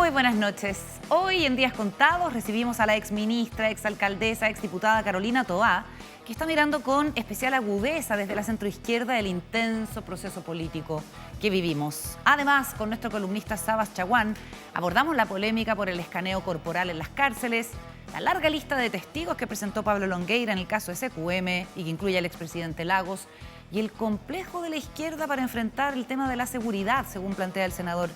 Muy buenas noches. Hoy en Días Contados recibimos a la exministra, exalcaldesa, exdiputada Carolina Toá, que está mirando con especial agudeza desde la centroizquierda el intenso proceso político que vivimos. Además, con nuestro columnista Sabas Chaguán, abordamos la polémica por el escaneo corporal en las cárceles, la larga lista de testigos que presentó Pablo Longueira en el caso SQM y que incluye al expresidente Lagos, y el complejo de la izquierda para enfrentar el tema de la seguridad, según plantea el senador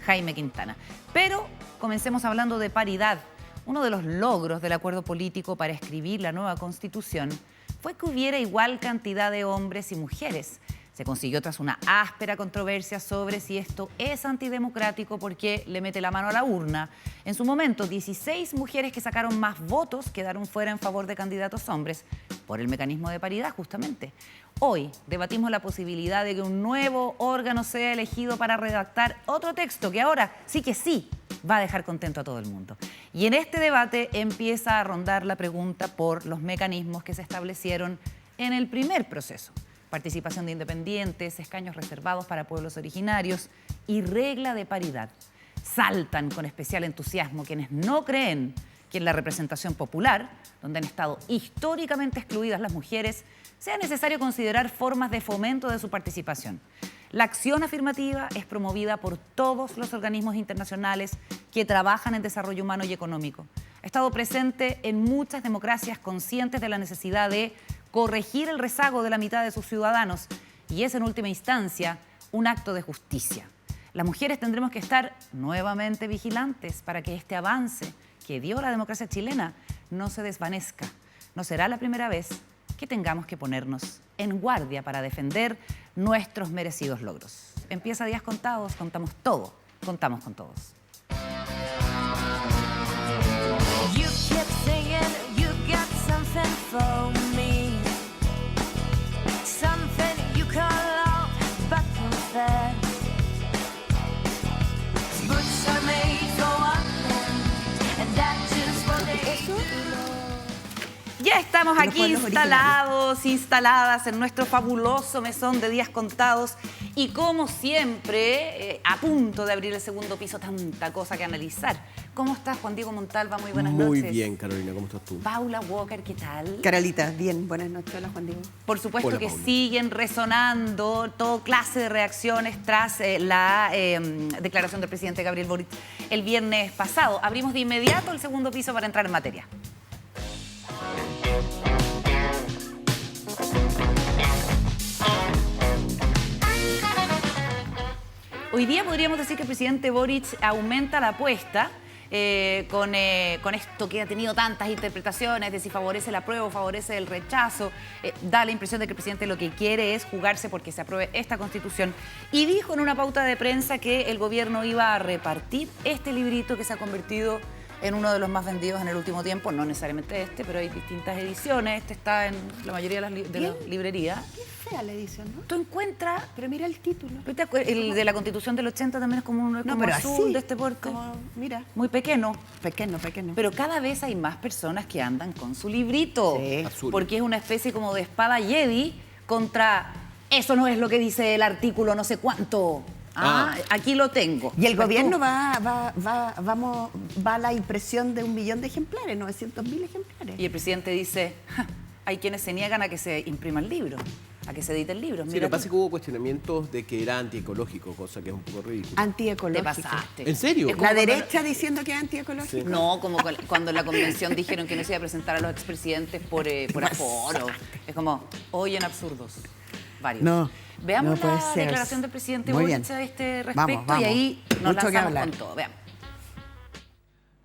Jaime Quintana. Pero comencemos hablando de paridad. Uno de los logros del acuerdo político para escribir la nueva Constitución fue que hubiera igual cantidad de hombres y mujeres. Se consiguió tras una áspera controversia sobre si esto es antidemocrático porque le mete la mano a la urna. En su momento, 16 mujeres que sacaron más votos quedaron fuera en favor de candidatos hombres por el mecanismo de paridad, justamente. Hoy debatimos la posibilidad de que un nuevo órgano sea elegido para redactar otro texto que ahora sí que sí va a dejar contento a todo el mundo. Y en este debate empieza a rondar la pregunta por los mecanismos que se establecieron en el primer proceso. Participación de independientes, escaños reservados para pueblos originarios y regla de paridad. Saltan con especial entusiasmo quienes no creen que en la representación popular, donde han estado históricamente excluidas las mujeres, sea necesario considerar formas de fomento de su participación. La acción afirmativa es promovida por todos los organismos internacionales que trabajan en desarrollo humano y económico. Ha estado presente en muchas democracias conscientes de la necesidad de corregir el rezago de la mitad de sus ciudadanos y es en última instancia un acto de justicia. Las mujeres tendremos que estar nuevamente vigilantes para que este avance que dio la democracia chilena no se desvanezca. No será la primera vez que tengamos que ponernos en guardia para defender nuestros merecidos logros. Empieza Días Contados, contamos todo, contamos con todos. Ya estamos aquí instaladas en nuestro fabuloso mesón de Días Contados y como siempre, a punto de abrir el segundo piso, tanta cosa que analizar. ¿Cómo estás, Juan Diego Montalva? Muy buenas noches. Muy bien, Carolina, ¿cómo estás tú? Paula Walker, ¿qué tal? Carolita, bien, buenas noches, hola Juan Diego. Por supuesto. Hola, que Paula. siguen resonando toda clase de reacciones tras la declaración del presidente Gabriel Boric el viernes pasado. Abrimos de inmediato el segundo piso para entrar en materia. Hoy día podríamos decir que el presidente Boric aumenta la apuesta con esto que ha tenido tantas interpretaciones de si favorece el apruebo o favorece el rechazo. Da la impresión de que el presidente lo que quiere es jugarse porque se apruebe esta Constitución. Y dijo en una pauta de prensa que el gobierno iba a repartir este librito que se ha convertido en uno de los más vendidos en el último tiempo. No necesariamente este, pero hay distintas ediciones. Este está en la mayoría de las librerías. Qué fea la edición, ¿no? Tú encuentras... Pero mira el título. El de la Constitución del 80 también es como un pero azul así, de este porte. como, mira. Muy pequeño. Pequeño. Pero cada vez hay más personas que andan con su librito. Sí. Azul. Porque es una especie como de espada Jedi contra... Eso no es lo que dice el artículo no sé cuánto. Aquí lo tengo. Y el Pues gobierno tú- va a la impresión de 1 millón de ejemplares, 900.000 ejemplares. Y el presidente dice, "Ja, hay quienes se niegan a que se imprima el libro, a que se edite el libro. Sí, Mira lo que pasa tú. es que hubo cuestionamientos de que era antiecológico, cosa que es un poco ridículo. Te Antiecológico. pasaste. ¿En serio? Es como La cuando- derecha diciendo que es antiecológico. Sí. No, como cuando en la convención dijeron que no se iba a presentar a los expresidentes por aforo. Es como, hoy en absurdos. Varios. No, Veamos no puede la ser. declaración del presidente Muy Boric bien. a este respecto Vamos. y ahí nos Mucho que lanzamos hablar. con todo. Veamos.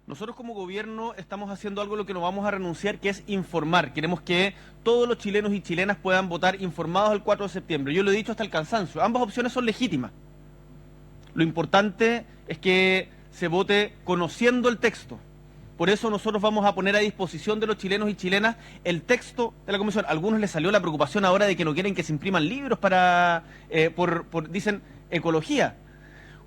Nosotros como gobierno estamos haciendo algo a lo que no vamos a renunciar, que es informar. Queremos que todos los chilenos y chilenas puedan votar informados el 4 de septiembre. Yo lo he dicho hasta el cansancio. Ambas opciones son legítimas. Lo importante es que se vote conociendo el texto. Por eso nosotros vamos a poner a disposición de los chilenos y chilenas el texto de la Convención. A algunos les salió la preocupación ahora de que no quieren que se impriman libros para, dicen, ecología.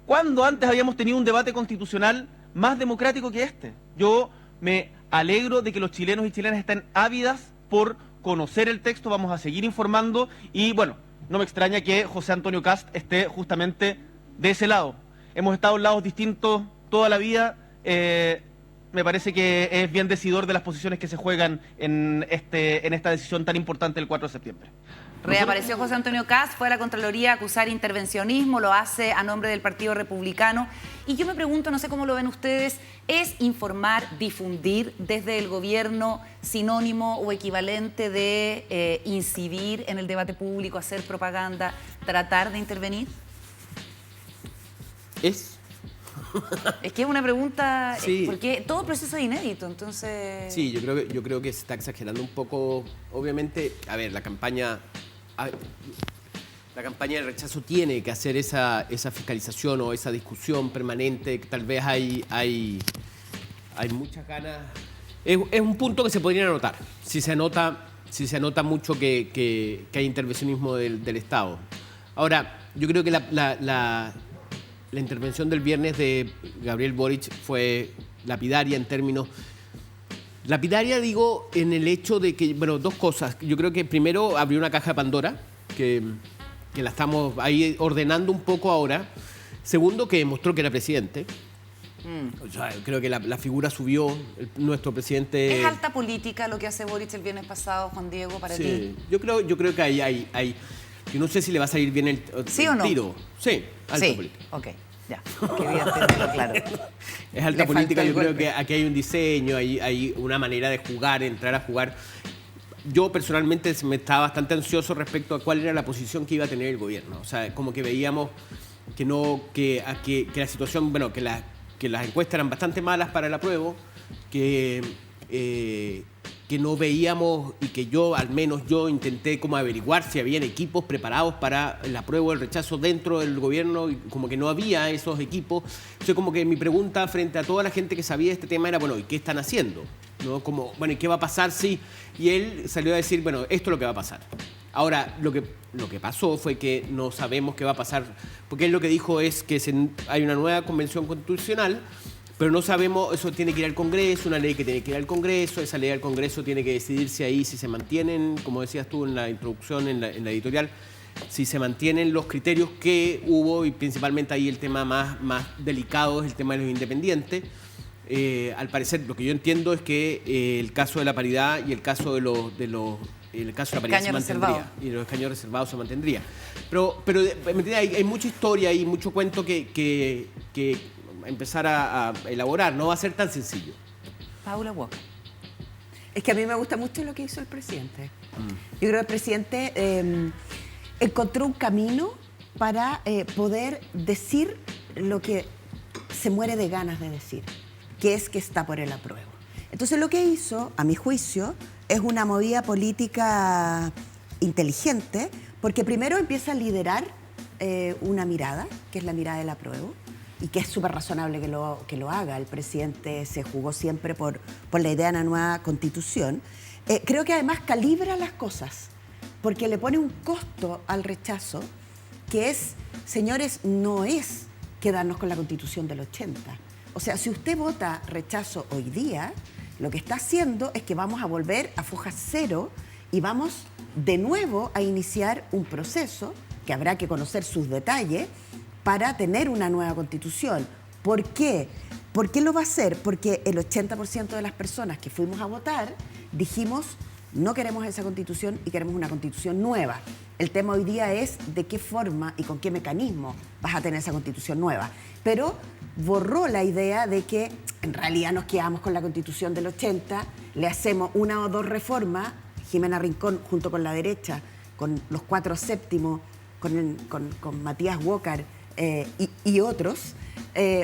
¿Cuándo antes habíamos tenido un debate constitucional más democrático que este? Yo me alegro de que los chilenos y chilenas estén ávidas por conocer el texto, vamos a seguir informando y bueno, no me extraña que José Antonio Kast esté justamente de ese lado. Hemos estado en lados distintos toda la vida, me parece que es bien decidor de las posiciones que se juegan en esta decisión tan importante del 4 de septiembre. Reapareció José Antonio Kast, fue a la Contraloría a acusar intervencionismo, lo hace a nombre del Partido Republicano. Y yo me pregunto, no sé cómo lo ven ustedes, ¿es informar, difundir desde el gobierno sinónimo o equivalente de incidir en el debate público, hacer propaganda, tratar de intervenir? Es que es una pregunta, Sí. porque todo proceso es inédito, entonces... Sí, yo creo que se está exagerando un poco. Obviamente, a ver, la campaña del rechazo tiene que hacer esa fiscalización o esa discusión permanente, que tal vez hay muchas ganas. Es un punto que se podría anotar, si se anota mucho que hay intervencionismo del Estado. Ahora, yo creo que la intervención del viernes de Gabriel Boric fue lapidaria en términos... Lapidaria, digo, en el hecho de que, bueno, dos cosas. Yo creo que primero abrió una caja de Pandora, que la estamos ahí ordenando un poco ahora. Segundo, que demostró que era presidente. O sea, creo que la figura subió, nuestro presidente... ¿Es alta política lo que hace Boric el viernes pasado, Juan Diego, para ti? Yo creo que hay yo no sé si le va a salir bien el ¿Sí o no? tiro. Sí, alta política. Ok, ya. Quería tenerlo claro. Es alta Le política, falta el yo creo golpe. que aquí hay un diseño, hay una manera de jugar, entrar a jugar. Yo personalmente me estaba bastante ansioso respecto a cuál era la posición que iba a tener el gobierno. O sea, como que veíamos que la situación, bueno, que las encuestas eran bastante malas para el apruebo, que no veíamos y que al menos yo intenté como averiguar si habían equipos preparados para el apruebo o el rechazo dentro del gobierno y como que no había esos equipos. Entonces como que mi pregunta frente a toda la gente que sabía de este tema era, bueno, ¿y qué están haciendo? ¿No? Como, bueno, ¿y qué va a pasar si? Y él salió a decir, bueno, esto es lo que va a pasar. Ahora, lo que pasó fue que no sabemos qué va a pasar, porque él lo que dijo es que hay una nueva convención constitucional, pero no sabemos, eso tiene que ir al Congreso, una ley que tiene que ir al Congreso, esa ley al Congreso tiene que decidirse ahí si se mantienen, como decías tú en la introducción, en la editorial, si se mantienen los criterios que hubo, y principalmente ahí el tema más delicado es el tema de los independientes. Al parecer, lo que yo entiendo es que el caso de la paridad y el caso de el caso de la paridad se mantendría y los escaños reservados se mantendría. Pero hay mucha historia y mucho cuento que empezar a elaborar, no va a ser tan sencillo. Paula Walker. Es que a mí me gusta mucho lo que hizo el presidente. Yo creo que el presidente encontró un camino para poder decir lo que se muere de ganas de decir, que es que está por el apruebo. Entonces lo que hizo, a mi juicio, es una movida política inteligente, porque primero empieza a liderar una mirada, que es la mirada del apruebo, y que es súper razonable que lo haga. El presidente se jugó siempre por la idea de una nueva constitución. Creo que además calibra las cosas, porque le pone un costo al rechazo, que es, señores, no es quedarnos con la constitución del 80. O sea, si usted vota rechazo hoy día, lo que está haciendo es que vamos a volver a foja cero y vamos de nuevo a iniciar un proceso que habrá que conocer sus detalles para tener una nueva constitución. ¿Por qué? ¿Por qué lo va a hacer? Porque el 80% de las personas que fuimos a votar dijimos no queremos esa constitución y queremos una constitución nueva. El tema hoy día es de qué forma y con qué mecanismo vas a tener esa constitución nueva. Pero borró la idea de que en realidad nos quedamos con la constitución del 80, le hacemos una o dos reformas, Jimena Rincón junto con la derecha, con los 4 séptimos, con Matías Walker y otros.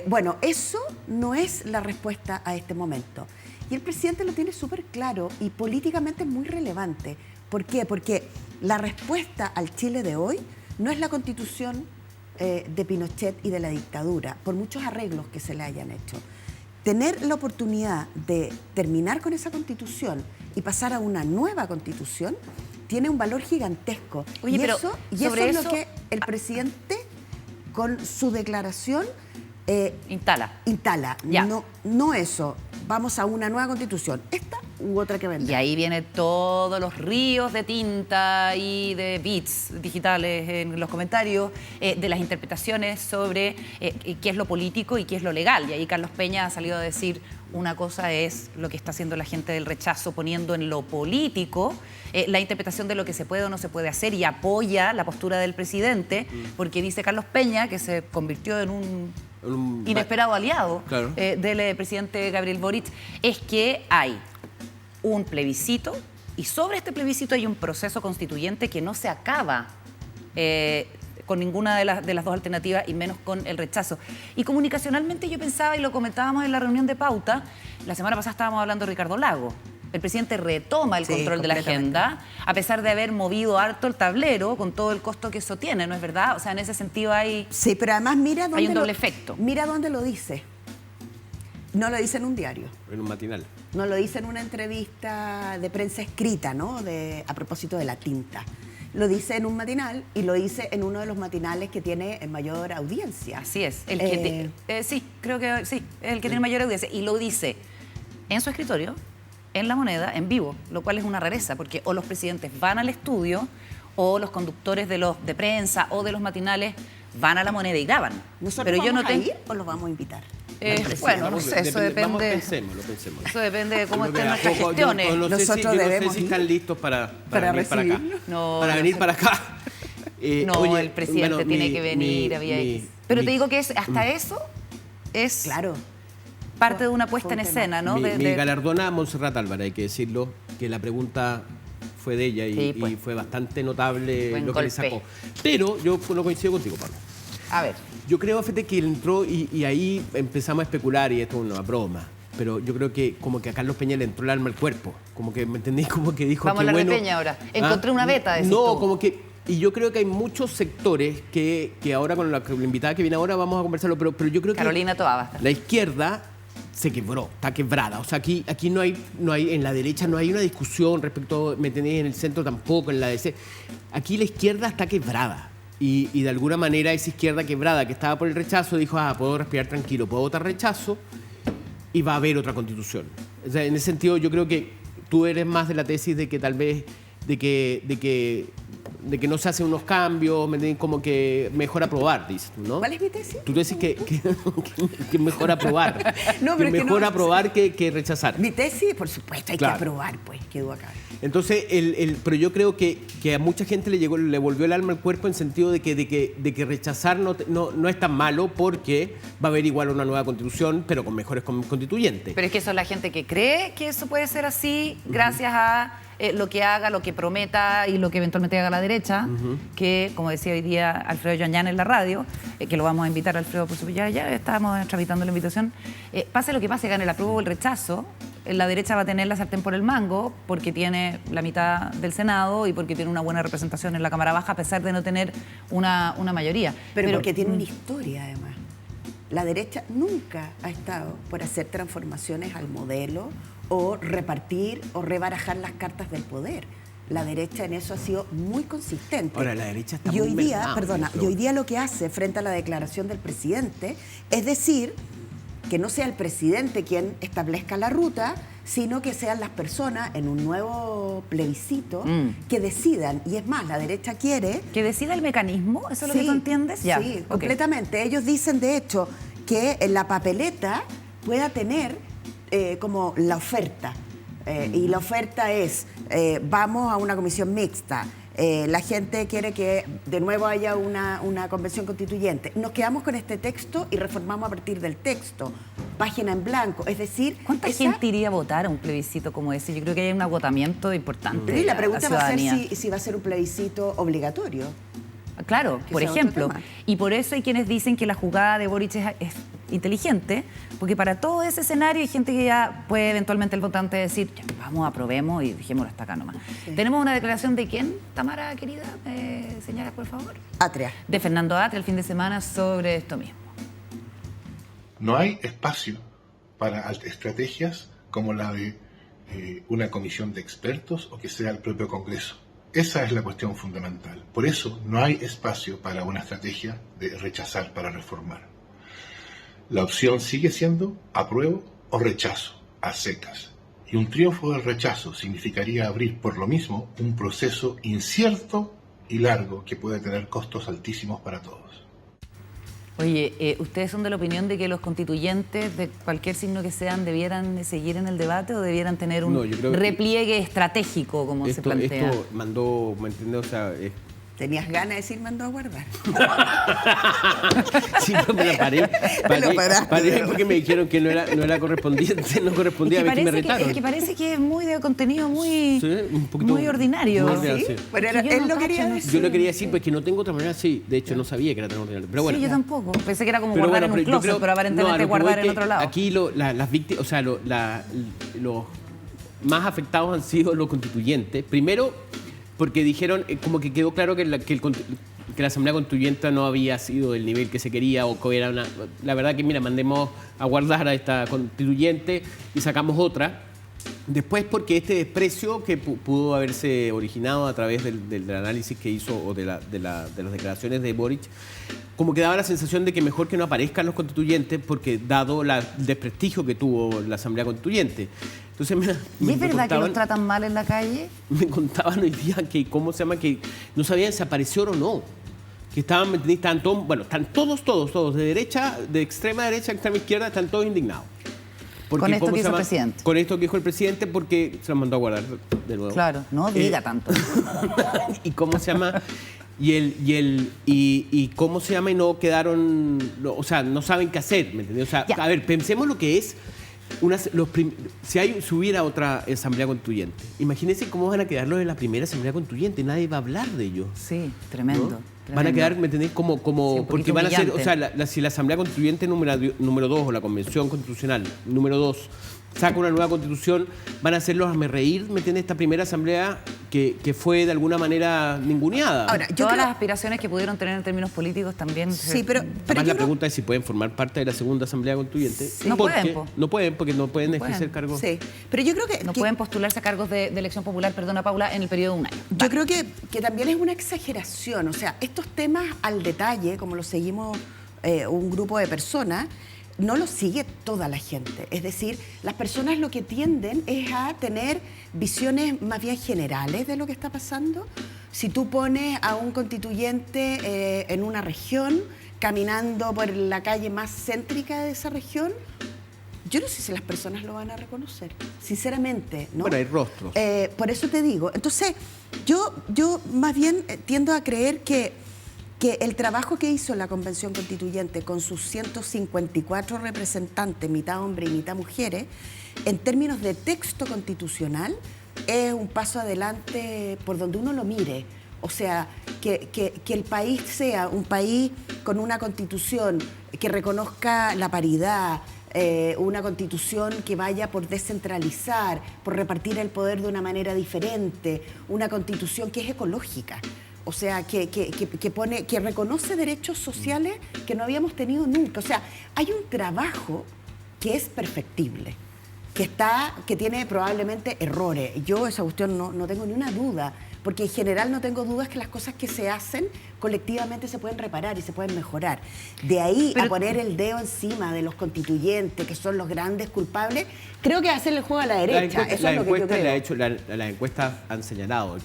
Bueno, eso no es la respuesta a este momento. Y el presidente lo tiene súper claro y políticamente es muy relevante. ¿Por qué? Porque la respuesta al Chile de hoy no es la constitución de Pinochet y de la dictadura, por muchos arreglos que se le hayan hecho. Tener la oportunidad de terminar con esa constitución y pasar a una nueva constitución tiene un valor gigantesco. Oye, y pero eso sobre es lo que el presidente, con su declaración, instala. Instala. Ya. No eso. Vamos a una nueva constitución. Esta u otra que vender. Y ahí vienen todos los ríos de tinta y de bits digitales en los comentarios, de las interpretaciones sobre qué es lo político y qué es lo legal. Y ahí Carlos Peña ha salido a decir, una cosa es lo que está haciendo la gente del rechazo poniendo en lo político la interpretación de lo que se puede o no se puede hacer, y apoya la postura del presidente, porque dice Carlos Peña, que se convirtió en un inesperado aliado Claro. del presidente Gabriel Boric, es que hay un plebiscito y sobre este plebiscito hay un proceso constituyente que no se acaba con ninguna de las dos alternativas y menos con el rechazo. Y comunicacionalmente yo pensaba, y lo comentábamos en la reunión de pauta, la semana pasada estábamos hablando de Ricardo Lago. El presidente retoma el control de la agenda, a pesar de haber movido harto el tablero con todo el costo que eso tiene, ¿no es verdad? O sea, en ese sentido hay... Sí, pero además mira dónde hay un doble efecto. Mira dónde lo dice. No lo dice en un diario. En un matinal. No lo dice en una entrevista de prensa escrita, ¿no? A propósito de la tinta. Lo dice en un matinal y lo dice en uno de los matinales que tiene mayor audiencia. Así es. El que sí, creo que sí, el que tiene mayor audiencia. Y lo dice en su escritorio, en La Moneda, en vivo, lo cual es una rareza, porque o los presidentes van al estudio o los conductores de prensa o de los matinales van a La Moneda y graban. ¿Nosotros Pero yo vamos no a ir o los vamos a invitar? Bueno, no sé, eso depende. Vamos, pensémoslo. Eso depende de cómo estén Mira, nuestras yo gestiones. no sé Nosotros yo no sé debemos si ir están listos para venir para acá. recibirnos. No, para no venir sé. para acá. No, Oye, el presidente bueno, tiene que venir a Vía X. Pero te digo que hasta eso es Claro. parte de una puesta Fue en un tema. escena, ¿no? Mi galardona a Montserrat Álvarez, hay que decirlo, que la pregunta fue de ella Sí, pues. y fue bastante notable Buen lo que le golpe. sacó. Pero yo no coincido contigo, Pablo. A ver. Yo creo, fíjate, que él entró y ahí empezamos a especular, y esto es una broma. Pero yo creo que como que a Carlos Peña le entró el alma al cuerpo. Como que, ¿me entendí? Como que dijo, Vamos a que hablar de bueno. Peña ahora. Encontré una beta, decís No, tú. como que... Y yo creo que hay muchos sectores que ahora con la invitada que viene ahora vamos a conversarlo, pero yo creo que Carolina Toá va a estar. la izquierda se quebró, está quebrada. O sea, aquí no hay, en la derecha no hay una discusión respecto, ¿me entendés? En el centro tampoco, en la DC. Aquí la izquierda está quebrada. Y de alguna manera esa izquierda quebrada que estaba por el rechazo dijo, puedo respirar tranquilo, puedo votar rechazo y va a haber otra constitución. O sea, en ese sentido yo creo que tú eres más de la tesis de que tal vez, de que no se hacen unos cambios, ¿me entiendes? Como que mejor aprobar, dices tú, ¿no? ¿Cuál es mi tesis? Tú decís que mejor aprobar. No, pero que es que mejor no- aprobar que rechazar. Mi tesis, por supuesto, hay Claro. que aprobar, pues, qué duda cabe. Entonces, pero yo creo que a mucha gente le volvió el alma al cuerpo en sentido de que rechazar no es tan malo, porque va a haber igual una nueva constitución, pero con mejores constituyentes. Pero es que eso es la gente que cree que eso puede ser así gracias a lo que haga, lo que prometa y lo que eventualmente haga la derecha, que, como decía hoy día Alfredo Yoñán en la radio, que lo vamos a invitar, Alfredo, por supuesto, ya estábamos tramitando la invitación, pase lo que pase, gane el apruebo o el rechazo, la derecha va a tener la sartén por el mango porque tiene la mitad del Senado y porque tiene una buena representación en la Cámara Baja, a pesar de no tener una mayoría. Pero porque tiene una historia, además. La derecha nunca ha estado por hacer transformaciones al modelo o repartir o rebarajar las cartas del poder. La derecha en eso ha sido muy consistente. Ahora, la derecha está y muy hoy día, mermada, perdona, pero- y hoy día lo que hace frente a la declaración del presidente es decir que no sea el presidente quien establezca la ruta, sino que sean las personas en un nuevo plebiscito que decidan. Y es más, la derecha quiere... ¿Que decida el mecanismo? ¿Eso es lo que tú entiendes? Ya, Sí, ok. completamente. Ellos dicen, de hecho, que en la papeleta pueda tener como la oferta. Y la oferta es, vamos a una comisión mixta. La gente quiere que de nuevo haya una convención constituyente. Nos quedamos con este texto y reformamos a partir del texto. Página en blanco. Es decir, ¿Cuánta gente iría a votar a un plebiscito como ese? Yo creo que hay un agotamiento importante. Y la de pregunta va a ser ciudadanía. si va a ser un plebiscito obligatorio. Claro, Que por sea otro ejemplo. tema. Y por eso hay quienes dicen que la jugada de Boric es inteligente, porque para todo ese escenario hay gente que ya puede eventualmente el votante decir, ya, vamos, aprobemos y dejémoslo hasta acá nomás. Tenemos una declaración de quién, Tamara, querida, señalas por favor. Atria. De Fernando Atria el fin de semana sobre esto mismo. No hay espacio para estrategias como la de una comisión de expertos o que sea el propio Congreso. Esa es la cuestión fundamental. Por eso no hay espacio para una estrategia de rechazar para reformar. La opción sigue siendo apruebo o rechazo, a secas. Y un triunfo del rechazo significaría abrir por lo mismo un proceso incierto y largo que puede tener costos altísimos para todos. Oye, ¿ustedes son de la opinión de que los constituyentes, de cualquier signo que sean, debieran seguir en el debate o debieran tener un repliegue estratégico, como se plantea? Esto mandó, ¿me entiendes? O sea, ¿Tenías ganas de decir mandó a guardar? Sí, no me la paré porque me dijeron que no era correspondiente, no correspondía a mí, que me retaron. Es que parece que es muy de contenido muy, sí, un poquito, muy ordinario. Muy ordinario, ¿Sí? sí. Pero él lo quería decir. Yo lo quería decir, pues que no tengo otra manera, sí. De hecho, no sabía que era tan ordinario. Pero bueno. Sí, yo tampoco. Pensé que era como Pero guardar bueno, en un closet, pero aparentemente guardar en otro lado. Aquí las víctimas, o sea, los más afectados han sido los constituyentes. Primero, porque dijeron, como que quedó claro que la Asamblea Constituyente no había sido del nivel que se quería o que era una... La verdad que, mira, mandemos a guardar a esta constituyente y sacamos otra. Después porque este desprecio que pudo haberse originado a través del análisis que hizo o de las declaraciones de Boric, como que daba la sensación de que mejor que no aparezcan los constituyentes porque dado el desprestigio que tuvo la Asamblea Constituyente. Entonces ¿Y es verdad que los tratan mal en la calle? Me contaban hoy día que, que no sabían si apareció o no. Que estaban todos, bueno, están todos, de derecha, de extrema derecha, extrema izquierda, están todos indignados. Porque, con esto que hizo el presidente. Con esto que dijo el presidente porque se lo mandó a guardar de nuevo. Claro, no diga tanto. ¿Y cómo se llama? Y cómo se llama y no quedaron, o sea, no saben qué hacer, ¿me entendés? O sea, a ver, pensemos lo que es si hubiera otra asamblea constituyente. Imagínense cómo van a quedar los de la primera asamblea constituyente, nadie va a hablar de ellos. Sí, tremendo. ¿No? Van a quedar, ¿me entendés? Sí, porque van a ser, o sea, si la asamblea constituyente número 2 o la convención constitucional número 2 saca una nueva constitución, van a hacerlos a reír, ¿me entiendes? Esta primera asamblea que fue de alguna manera ninguneada. Ahora, todas las aspiraciones que pudieron tener en términos políticos también. Sí, pero además la pregunta es si pueden formar parte de la segunda asamblea constituyente. Sí. No pueden, porque no pueden ejercer cargos. Sí, pero yo creo que no pueden postularse a cargos de elección popular, perdona Paula, en el periodo de un año. Yo creo que también es una exageración, o sea, estos temas al detalle, como lo seguimos un grupo de personas, no lo sigue toda la gente. Es decir, las personas lo que tienden es a tener visiones más bien generales de lo que está pasando. Si tú pones a un constituyente en una región, caminando por la calle más céntrica de esa región, yo no sé si las personas lo van a reconocer, sinceramente, ¿no? Bueno, hay rostros. Por eso te digo. Entonces, yo más bien tiendo a creer que el trabajo que hizo la Convención Constituyente con sus 154 representantes, mitad hombres y mitad mujeres, en términos de texto constitucional, es un paso adelante por donde uno lo mire. O sea, que el país sea un país con una constitución que reconozca la paridad, una constitución que vaya por descentralizar, por repartir el poder de una manera diferente, una constitución que es ecológica. O sea, que reconoce derechos sociales que no habíamos tenido nunca. O sea, hay un trabajo que es perfectible, que tiene probablemente errores. Yo esa cuestión no tengo ni una duda, porque en general no tengo dudas que las cosas que se hacen colectivamente se pueden reparar y se pueden mejorar. De ahí a poner el dedo encima de los constituyentes, que son los grandes culpables, creo que hacerle el juego a la derecha. Eso es lo que yo creo. Las encuestas han señalado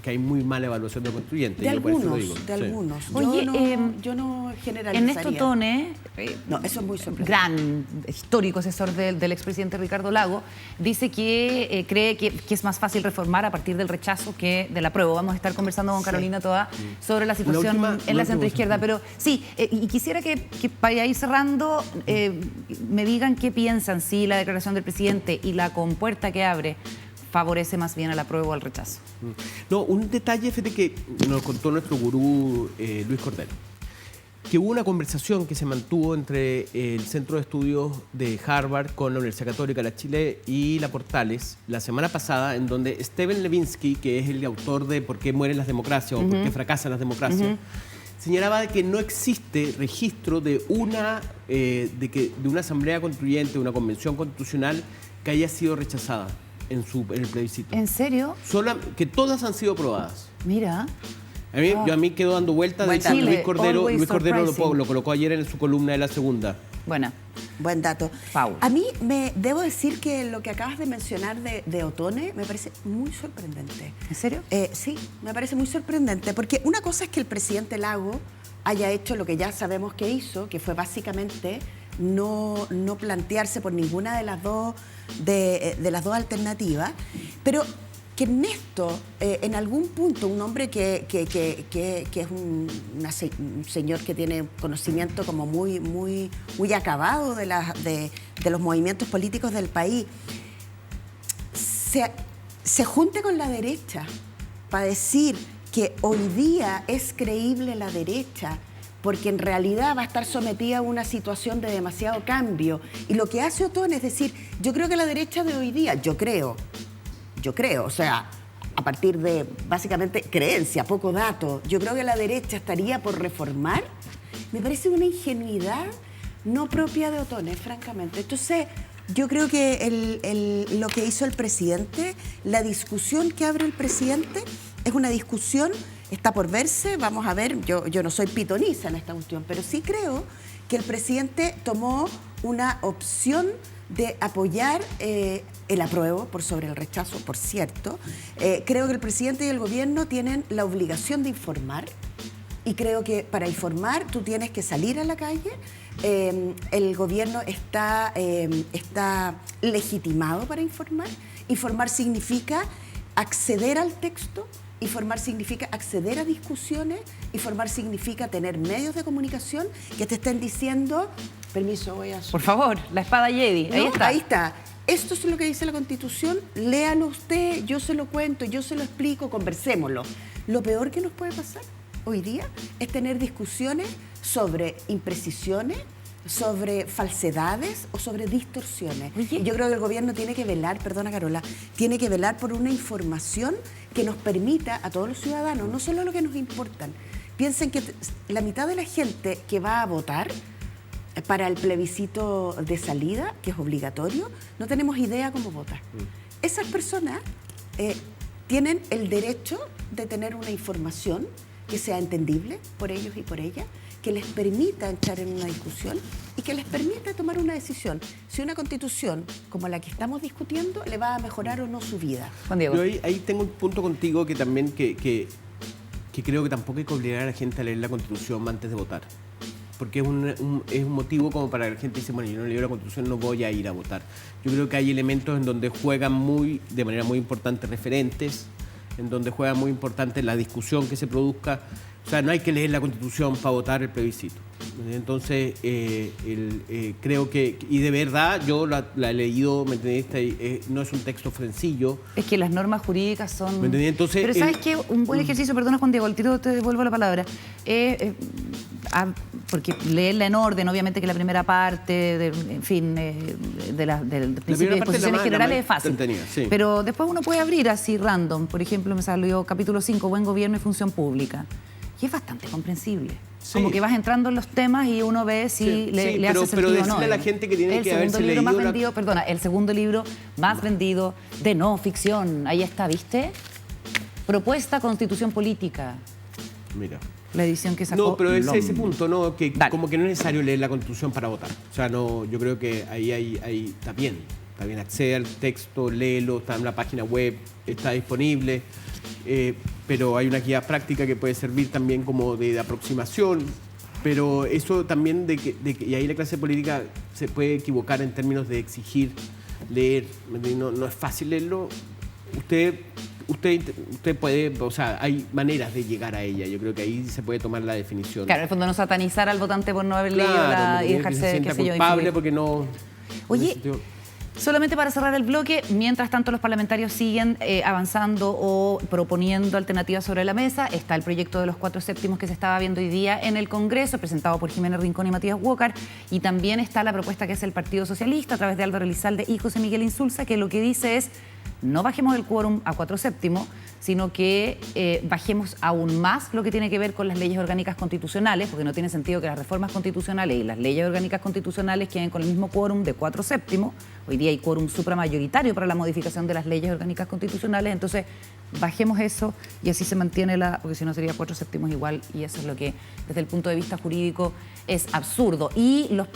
que hay muy mala evaluación de los constituyentes. De algunos. Sí. Oye, yo no generalizaría. Ernesto Tone, no, eso es muy sorprendente. Gran histórico asesor del expresidente Ricardo Lagos, dice que cree que es más fácil reformar a partir del rechazo que del apruebo. Vamos a estar conversando con Carolina Toá sobre la situación en la centroizquierda. Pero sí, y quisiera que para ir cerrando me digan qué piensan, si la declaración del presidente y la compuerta que abre favorece más bien al apruebo o al rechazo. No, un detalle, fíjate, que nos contó nuestro gurú Luis Cordero, que hubo una conversación que se mantuvo entre el Centro de Estudios de Harvard con la Universidad Católica de la Chile y la Portales la semana pasada, en donde Steven Levinsky, que es el autor de ¿Por qué mueren las democracias o por qué fracasan las democracias?, señalaba de que no existe registro de una asamblea constituyente, una convención constitucional que haya sido rechazada en el plebiscito. ¿En serio? Que todas han sido aprobadas. Mira. A mí quedó dando vueltas. De Buen hecho, dato. Luis Chile, Cordero always surprising. lo colocó ayer en su columna de La Segunda. Buena. Buen dato. Paul. A mí debo decir que lo que acabas de mencionar de Otone me parece muy sorprendente. ¿En serio? Sí, me parece muy sorprendente, porque una cosa es que el presidente Lago haya hecho lo que ya sabemos que hizo, que fue básicamente no plantearse por ninguna de las dos alternativas, pero que Ernesto, en algún punto, un hombre que es un señor que tiene conocimiento como muy acabado de los movimientos políticos del país, se junte con la derecha para decir que hoy día es creíble la derecha, porque en realidad va a estar sometida a una situación de demasiado cambio. Y lo que hace Otón es decir, yo creo que la derecha de hoy día, yo creo, o sea, a partir de básicamente creencia, poco dato, yo creo que la derecha estaría por reformar, me parece una ingenuidad no propia de Otón, francamente. Entonces, yo creo que lo que hizo el presidente, la discusión que abre el presidente, es una discusión, está por verse, vamos a ver, yo no soy pitoniza en esta cuestión, pero sí creo que el presidente tomó una opción de apoyar el apruebo por sobre el rechazo, por cierto. Creo que el presidente y el gobierno tienen la obligación de informar, y creo que para informar tú tienes que salir a la calle. El gobierno está legitimado para informar. Informar significa acceder al texto, informar significa acceder a discusiones, informar significa tener medios de comunicación que te estén diciendo, permiso, voy a... Por favor, la espada Jedi, ahí ¿No? está. Ahí está. Esto es lo que dice la Constitución, léalo usted, yo se lo cuento, yo se lo explico, conversémoslo. Lo peor que nos puede pasar hoy día es tener discusiones sobre imprecisiones, sobre falsedades o sobre distorsiones. Oye. Yo creo que el gobierno tiene que velar, perdona Carola, tiene que velar por una información que nos permita a todos los ciudadanos, no solo lo que nos importan. Piensen que la mitad de la gente que va a votar para el plebiscito de salida, que es obligatorio, no tenemos idea cómo votar. Esas personas tienen el derecho de tener una información que sea entendible por ellos y por ellas, que les permita entrar en una discusión y que les permita tomar una decisión. Si una constitución como la que estamos discutiendo le va a mejorar o no su vida. Juan Diego. Yo ahí tengo un punto contigo que también que creo que tampoco hay que obligar a la gente a leer la Constitución antes de votar. Porque es un motivo como para que la gente dice, bueno, yo no leo la Constitución, no voy a ir a votar. Yo creo que hay elementos en donde juegan de manera muy importante referentes, en donde juega muy importante la discusión que se produzca. O sea, no hay que leer la Constitución para votar el plebiscito. Entonces, creo que, y de verdad, yo la he leído, ¿me entendés? No es un texto sencillo. Es que las normas jurídicas son... ¿Me entendés? Entonces, pero ¿sabes qué? Un buen ejercicio, perdona Juan Diego, al tiro te devuelvo la palabra. Porque leerla en orden, obviamente que la primera parte, del principio de disposiciones generales es fácil. Sí. Pero después uno puede abrir así random. Por ejemplo, me salió capítulo 5, Buen Gobierno y Función Pública. Y es bastante comprensible. Sí. Como que vas entrando en los temas y uno ve si le hace sentido o no. Pero decirle a la gente que tiene que haberse leído el segundo libro más vendido de no ficción. Ahí está, ¿viste? Propuesta Constitución Política. Mira. La edición que sacó. No, pero es ese punto, ¿no? Que Dale. como que no es necesario leer la Constitución para votar. O sea, no, yo creo que ahí está bien. Está bien, accede al texto, léelo, está en la página web, está disponible. Pero hay una guía práctica que puede servir también como de aproximación. Pero eso también y ahí la clase política se puede equivocar en términos de exigir leer. No es fácil leerlo. Usted puede, o sea, hay maneras de llegar a ella. Yo creo que ahí se puede tomar la definición. Claro, en el fondo no satanizar al votante por no haber leído y dejarse, que se sienta qué sé yo, culpable influir. porque no... Oye, solamente para cerrar el bloque, mientras tanto los parlamentarios siguen avanzando o proponiendo alternativas sobre la mesa. Está el proyecto de los 4 séptimos que se estaba viendo hoy día en el Congreso, presentado por Jimena Rincón y Matías Walker, y también está la propuesta que es el Partido Socialista a través de Álvaro Elizalde y José Miguel Insulza, que lo que dice es no bajemos el quórum a 4 séptimos, sino que bajemos aún más lo que tiene que ver con las leyes orgánicas constitucionales, porque no tiene sentido que las reformas constitucionales y las leyes orgánicas constitucionales queden con el mismo quórum de 4 séptimos. Hoy día hay quórum supramayoritario para la modificación de las leyes orgánicas constitucionales, entonces bajemos eso y así se mantiene porque si no sería 4/7 igual, y eso es lo que desde el punto de vista jurídico es absurdo. Y los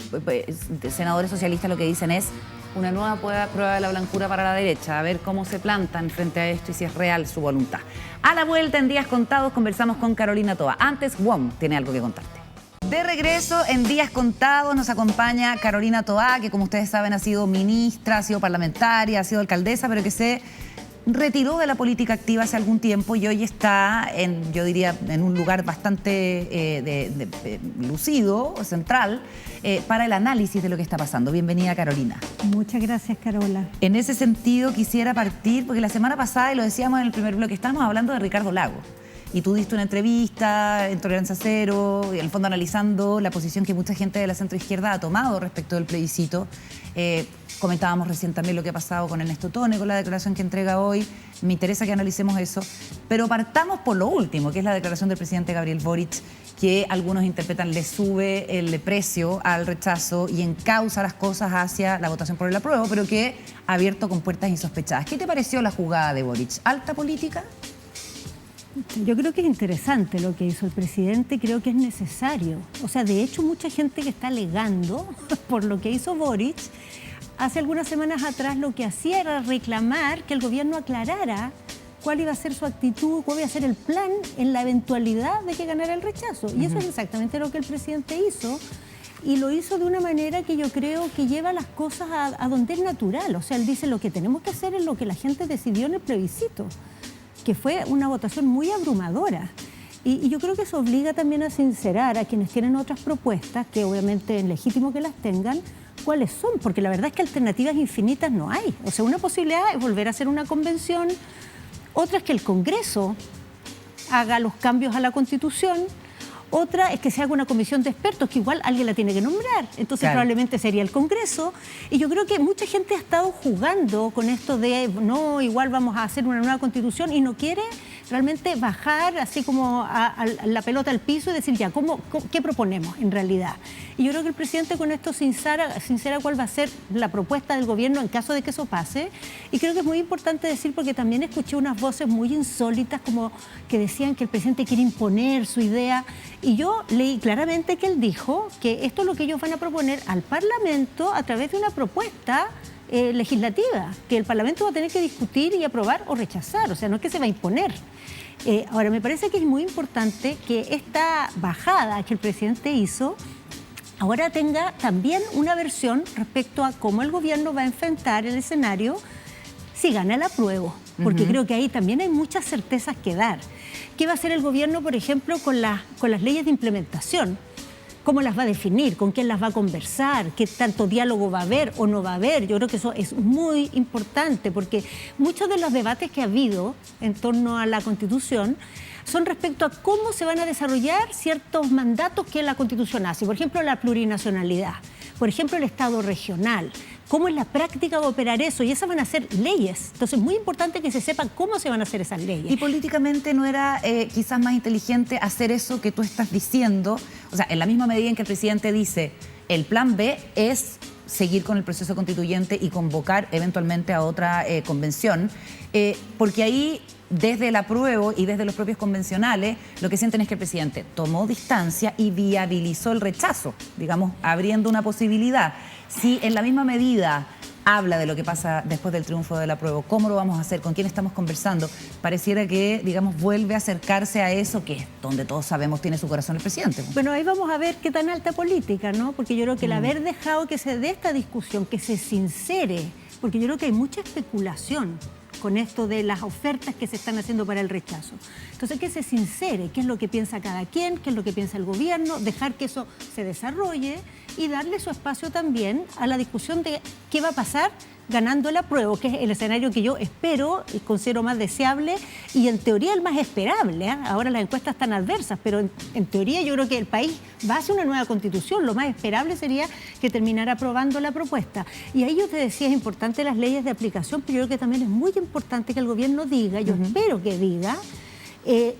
senadores socialistas lo que dicen es una nueva prueba de la blancura para la derecha, a ver cómo se plantan frente a esto y si es real su voluntad. A la vuelta, en Días Contados, conversamos con Carolina Toa. Antes, WOM tiene algo que contarte. De regreso en Días Contados nos acompaña Carolina Toa, que como ustedes saben ha sido ministra, ha sido parlamentaria, ha sido alcaldesa, pero que se retiró de la política activa hace algún tiempo y hoy está, yo diría, en un lugar bastante lucido, central, para el análisis de lo que está pasando. Bienvenida, Carolina. Muchas gracias, Carola. En ese sentido quisiera partir, porque la semana pasada, y lo decíamos en el primer bloque, estábamos hablando de Ricardo Lagos. Y tú diste una entrevista en Tolerancia Cero, y en el fondo analizando la posición que mucha gente de la centroizquierda ha tomado respecto del plebiscito. Comentábamos recién también lo que ha pasado con Ernesto Tone, con la declaración que entrega hoy. Me interesa que analicemos eso. Pero partamos por lo último, que es la declaración del presidente Gabriel Boric, que algunos interpretan le sube el precio al rechazo y encausa las cosas hacia la votación por el apruebo, pero que ha abierto con puertas insospechadas. ¿Qué te pareció la jugada de Boric? ¿Alta política? Yo creo que es interesante lo que hizo el presidente, creo que es necesario. O sea, de hecho, mucha gente que está alegando por lo que hizo Boric, hace algunas semanas atrás lo que hacía era reclamar que el gobierno aclarara cuál iba a ser su actitud, cuál iba a ser el plan en la eventualidad de que ganara el rechazo. Y eso es exactamente lo que el presidente hizo. Y lo hizo de una manera que yo creo que lleva las cosas a donde es natural. O sea, él dice lo que tenemos que hacer es lo que la gente decidió en el plebiscito, que fue una votación muy abrumadora. Y yo creo que eso obliga también a sincerar a quienes tienen otras propuestas, que obviamente es legítimo que las tengan, cuáles son, porque la verdad es que alternativas infinitas no hay. O sea, una posibilidad es volver a hacer una convención, otra es que el Congreso haga los cambios a la Constitución, otra es que se haga una comisión de expertos, que igual alguien la tiene que nombrar, entonces claro, probablemente sería el Congreso. Y yo creo que mucha gente ha estado jugando con esto de, no, igual vamos a hacer una nueva Constitución, y no quiere realmente bajar así como la pelota al piso y decir ya, ¿qué proponemos en realidad? Y yo creo que el presidente con esto sincera cuál va a ser la propuesta del gobierno en caso de que eso pase. Y creo que es muy importante decir, porque también escuché unas voces muy insólitas como que decían que el presidente quiere imponer su idea. Y yo leí claramente que él dijo que esto es lo que ellos van a proponer al Parlamento a través de una propuesta legislativa, que el Parlamento va a tener que discutir y aprobar o rechazar, o sea, no es que se va a imponer. Ahora, me parece que es muy importante que esta bajada que el presidente hizo ahora tenga también una versión respecto a cómo el gobierno va a enfrentar el escenario si gana el apruebo, porque creo que ahí también hay muchas certezas que dar. ¿Qué va a hacer el gobierno, por ejemplo, con las leyes de implementación? ¿Cómo las va a definir? ¿Con quién las va a conversar? ¿Qué tanto diálogo va a haber o no va a haber? Yo creo que eso es muy importante, porque muchos de los debates que ha habido en torno a la Constitución son respecto a cómo se van a desarrollar ciertos mandatos que la Constitución hace. Por ejemplo, la plurinacionalidad. Por ejemplo, el Estado regional. ¿Cómo en la práctica va a operar eso? Y esas van a ser leyes. Entonces es muy importante que se sepa cómo se van a hacer esas leyes. ¿Y políticamente no era quizás más inteligente hacer eso que tú estás diciendo? O sea, en la misma medida en que el presidente dice, el plan B es seguir con el proceso constituyente y convocar eventualmente a otra convención, porque ahí, desde el apruebo y desde los propios convencionales, lo que sienten es que el presidente tomó distancia y viabilizó el rechazo, digamos, abriendo una posibilidad. Si en la misma medida habla de lo que pasa después del triunfo del apruebo, cómo lo vamos a hacer, con quién estamos conversando, pareciera que, digamos, vuelve a acercarse a eso que es donde todos sabemos tiene su corazón el presidente. Bueno, ahí vamos a ver qué tan alta política, ¿no? Porque yo creo que el haber dejado que se dé esta discusión, que se sincere, porque yo creo que hay mucha especulación con esto de las ofertas que se están haciendo para el rechazo. Entonces, que se sincere qué es lo que piensa cada quien, qué es lo que piensa el gobierno, dejar que eso se desarrolle y darle su espacio también a la discusión de qué va a pasar ganando el apruebo, que es el escenario que yo espero y considero más deseable y en teoría el más esperable, ¿eh? Ahora las encuestas están adversas, pero en teoría yo creo que el país va hacia una nueva constitución. Lo más esperable sería que terminara aprobando la propuesta. Y ahí yo te decía, es importante las leyes de aplicación, pero yo creo que también es muy importante que el gobierno diga, yo espero que diga,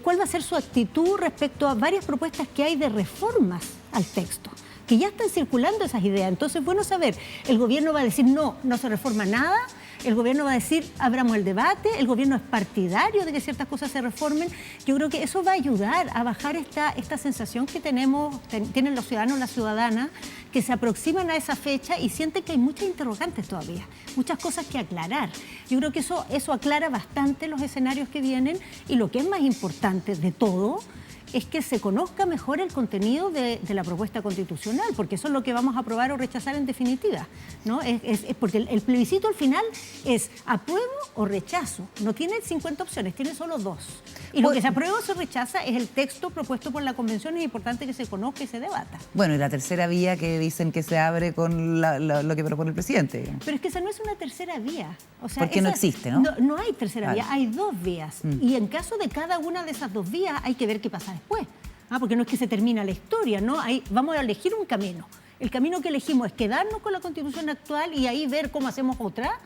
cuál va a ser su actitud respecto a varias propuestas que hay de reformas al texto, que ya están circulando esas ideas. Entonces, bueno saber, el gobierno va a decir no se reforma nada, El gobierno va a decir, abramos el debate, el gobierno es partidario de que ciertas cosas se reformen. Yo creo que eso va a ayudar a bajar esta sensación que tienen los ciudadanos, las ciudadanas, que se aproximan a esa fecha y sienten que hay muchas interrogantes todavía, muchas cosas que aclarar. Yo creo que eso aclara bastante los escenarios que vienen, y lo que es más importante de todo es que se conozca mejor el contenido de la propuesta constitucional, porque eso es lo que vamos a aprobar o rechazar en definitiva, ¿no? Es porque el plebiscito al final es apruebo o rechazo, no tiene 50 opciones, tiene solo 2. Y lo que se aprueba o se rechaza es el texto propuesto por la Convención. Es importante que se conozca y se debata. Bueno, y la tercera vía que dicen que se abre con lo que propone el presidente. Pero es que esa no es una tercera vía. O sea, porque no existe, ¿no? No hay tercera vía, hay 2 vías. Y en caso de cada una de esas 2 vías hay que ver qué pasa después. Porque no es que se termina la historia, ¿no? Vamos a elegir un camino. El camino que elegimos es quedarnos con la Constitución actual y ahí ver cómo hacemos otra,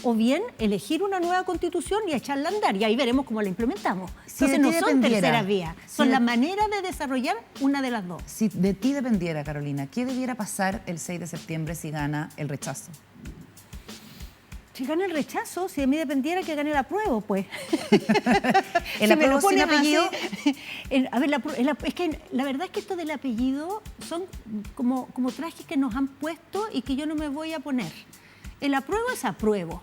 o bien elegir una nueva Constitución y echarla a andar, y ahí veremos cómo la implementamos. Entonces no son tercera vía, son la manera de desarrollar una de las 2. Si de ti dependiera, Carolina, ¿qué debiera pasar el 6 de septiembre si gana el rechazo? Si gana el rechazo, si de mí dependiera, que gane el apruebo, pues. ¿El apruebo sin apellido? A ver, es que la verdad es que esto del apellido son como trajes que nos han puesto y que yo no me voy a poner. El apruebo es apruebo.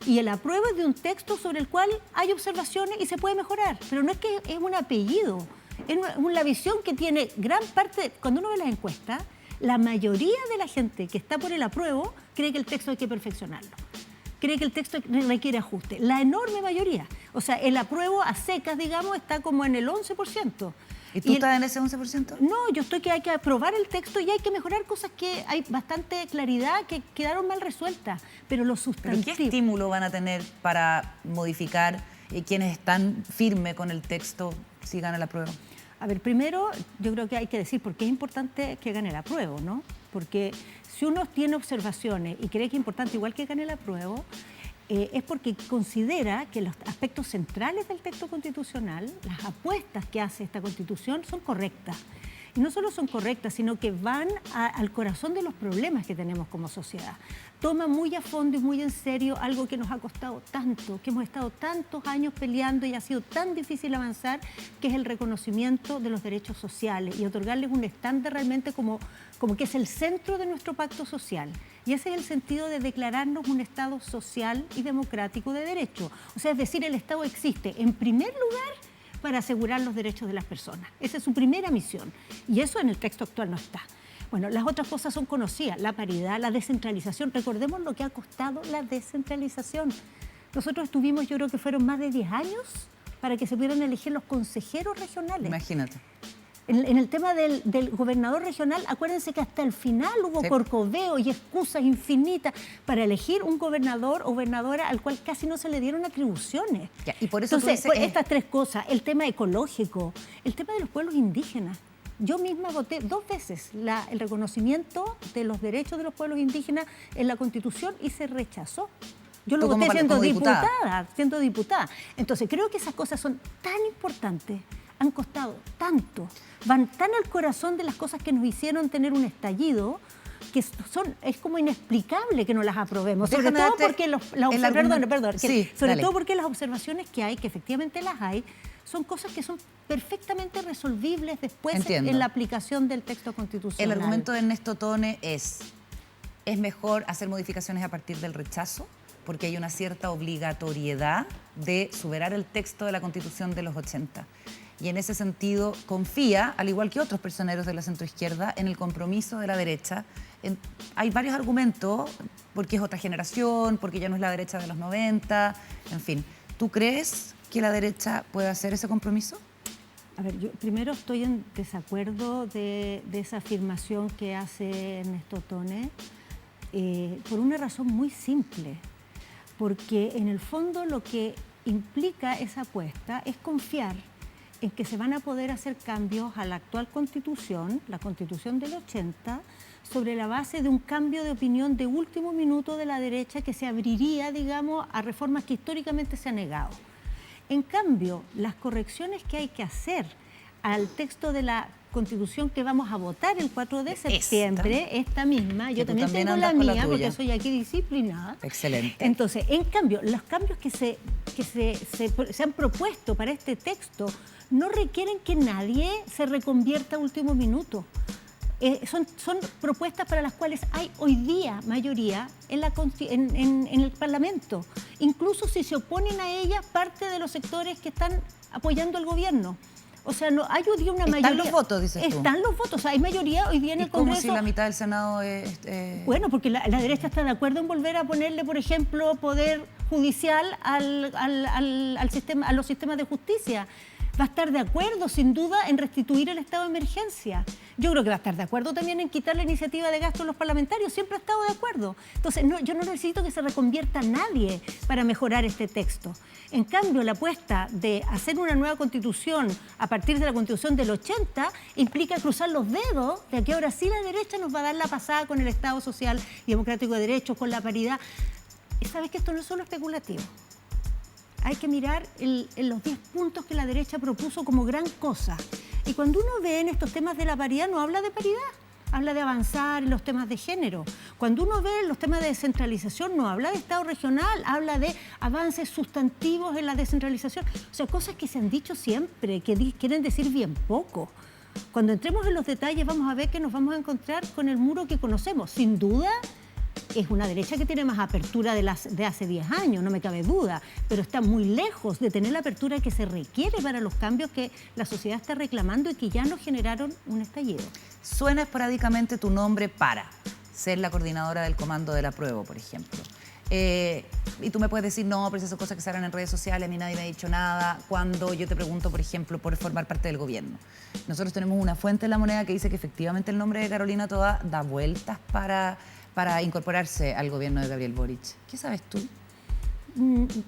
Y el apruebo es de un texto sobre el cual hay observaciones y se puede mejorar. Pero no es que es un apellido. Es una visión que tiene gran parte. Cuando uno ve las encuestas, la mayoría de la gente que está por el apruebo cree que el texto hay que perfeccionarlo. Cree que el texto requiere ajuste. La enorme mayoría. O sea, el apruebo a secas, digamos, está como en el 11%. ¿Y tú estás en ese 11%? No, yo estoy que hay que aprobar el texto y hay que mejorar cosas que hay bastante claridad, que quedaron mal resueltas. Pero los sustantivos... ¿Pero qué estímulo van a tener para modificar quienes están firmes con el texto si gana el apruebo? A ver, primero yo creo que hay que decir por qué es importante que gane el apruebo, ¿no? Porque si uno tiene observaciones y cree que es importante igual que gane el apruebo, es porque considera que los aspectos centrales del texto constitucional, las apuestas que hace esta Constitución, son correctas. Y no solo son correctas, sino que van al corazón de los problemas que tenemos como sociedad. Toma muy a fondo y muy en serio algo que nos ha costado tanto, que hemos estado tantos años peleando y ha sido tan difícil avanzar, que es el reconocimiento de los derechos sociales y otorgarles un estándar realmente como que es el centro de nuestro pacto social. Y ese es el sentido de declararnos un Estado social y democrático de derecho. O sea, es decir, el Estado existe en primer lugar para asegurar los derechos de las personas. Esa es su primera misión. Y eso en el texto actual no está. Bueno, las otras cosas son conocidas, la paridad, la descentralización. Recordemos lo que ha costado la descentralización. Nosotros estuvimos, yo creo que fueron más de 10 años para que se pudieran elegir los consejeros regionales. Imagínate. En el tema del gobernador regional, acuérdense que hasta el final hubo corcoveo y excusas infinitas para elegir un gobernador o gobernadora al cual casi no se le dieron atribuciones. Ya, y por eso entonces, estas 3 cosas, el tema ecológico, el tema de los pueblos indígenas. Yo misma voté 2 veces el reconocimiento de los derechos de los pueblos indígenas en la Constitución y se rechazó. Yo lo voté siendo diputada. Entonces, creo que esas cosas son tan importantes, han costado tanto, van tan al corazón de las cosas que nos hicieron tener un estallido, que es como inexplicable que no las aprobemos. Sobre todo porque porque las observaciones que hay, que efectivamente las hay, son cosas que son perfectamente resolvibles después en la aplicación del texto constitucional. El argumento de Ernesto Tone es mejor hacer modificaciones a partir del rechazo, porque hay una cierta obligatoriedad de superar el texto de la Constitución de los 80. Y en ese sentido confía, al igual que otros personeros de la centroizquierda, en el compromiso de la derecha. Hay varios argumentos, porque es otra generación, porque ya no es la derecha de los 90, en fin. ¿Tú crees que la derecha puede hacer ese compromiso? A ver, yo primero estoy en desacuerdo de esa afirmación que hace Ernesto Tone, por una razón muy simple, porque en el fondo lo que implica esa apuesta es confiar en que se van a poder hacer cambios a la actual Constitución, la Constitución del 80, sobre la base de un cambio de opinión de último minuto de la derecha que se abriría, digamos, a reformas que históricamente se han negado. En cambio, las correcciones que hay que hacer al texto de la Constitución que vamos a votar el 4 de septiembre, esta misma, yo tú también también tengo la andas con la mía tuya. porque soy aquí disciplinada. Excelente. Entonces, en cambio, los cambios que se han propuesto para este texto no requieren que nadie se reconvierta a último minuto. Son propuestas para las cuales hay hoy día mayoría en el Parlamento. Incluso si se oponen a ellas parte de los sectores que están apoyando al gobierno. O sea, no hay hoy día una mayoría. ¿Están los votos, dices tú? Están los votos. O sea, hay mayoría hoy día en ¿Y el cómo Congreso. si la mitad del Senado es...? Bueno, porque la derecha está de acuerdo en volver a ponerle, por ejemplo, poder judicial al sistema, a los sistemas de justicia. Va a estar de acuerdo, sin duda, en restituir el estado de emergencia. Yo creo que va a estar de acuerdo también en quitar la iniciativa de gasto a los parlamentarios. Siempre ha estado de acuerdo. Entonces, yo no necesito que se reconvierta a nadie para mejorar este texto. En cambio, la apuesta de hacer una nueva constitución a partir de la constitución del 80 implica cruzar los dedos de que ahora sí la derecha nos va a dar la pasada con el Estado social y democrático de derechos, con la paridad. Y sabes que esto no es solo especulativo. Hay que mirar los 10 puntos que la derecha propuso como gran cosa. Y cuando uno ve en estos temas de la paridad, no habla de paridad, habla de avanzar en los temas de género. Cuando uno ve los temas de descentralización, no habla de Estado regional, habla de avances sustantivos en la descentralización. O sea, cosas que se han dicho siempre, que quieren decir bien poco. Cuando entremos en los detalles vamos a ver que nos vamos a encontrar con el muro que conocemos. Sin duda, es una derecha que tiene más apertura de hace 10 años, no me cabe duda, pero está muy lejos de tener la apertura que se requiere para los cambios que la sociedad está reclamando y que ya nos generaron un estallido. Suena esporádicamente tu nombre para ser la coordinadora del Comando del Apruebo, por ejemplo. Y tú me puedes decir, no, pero esas son cosas que se hablan en redes sociales, a mí nadie me ha dicho nada. Cuando yo te pregunto, por ejemplo, por formar parte del gobierno. Nosotros tenemos una fuente en La Moneda que dice que efectivamente el nombre de Carolina Toá da vueltas para incorporarse al gobierno de Gabriel Boric. ¿Qué sabes tú?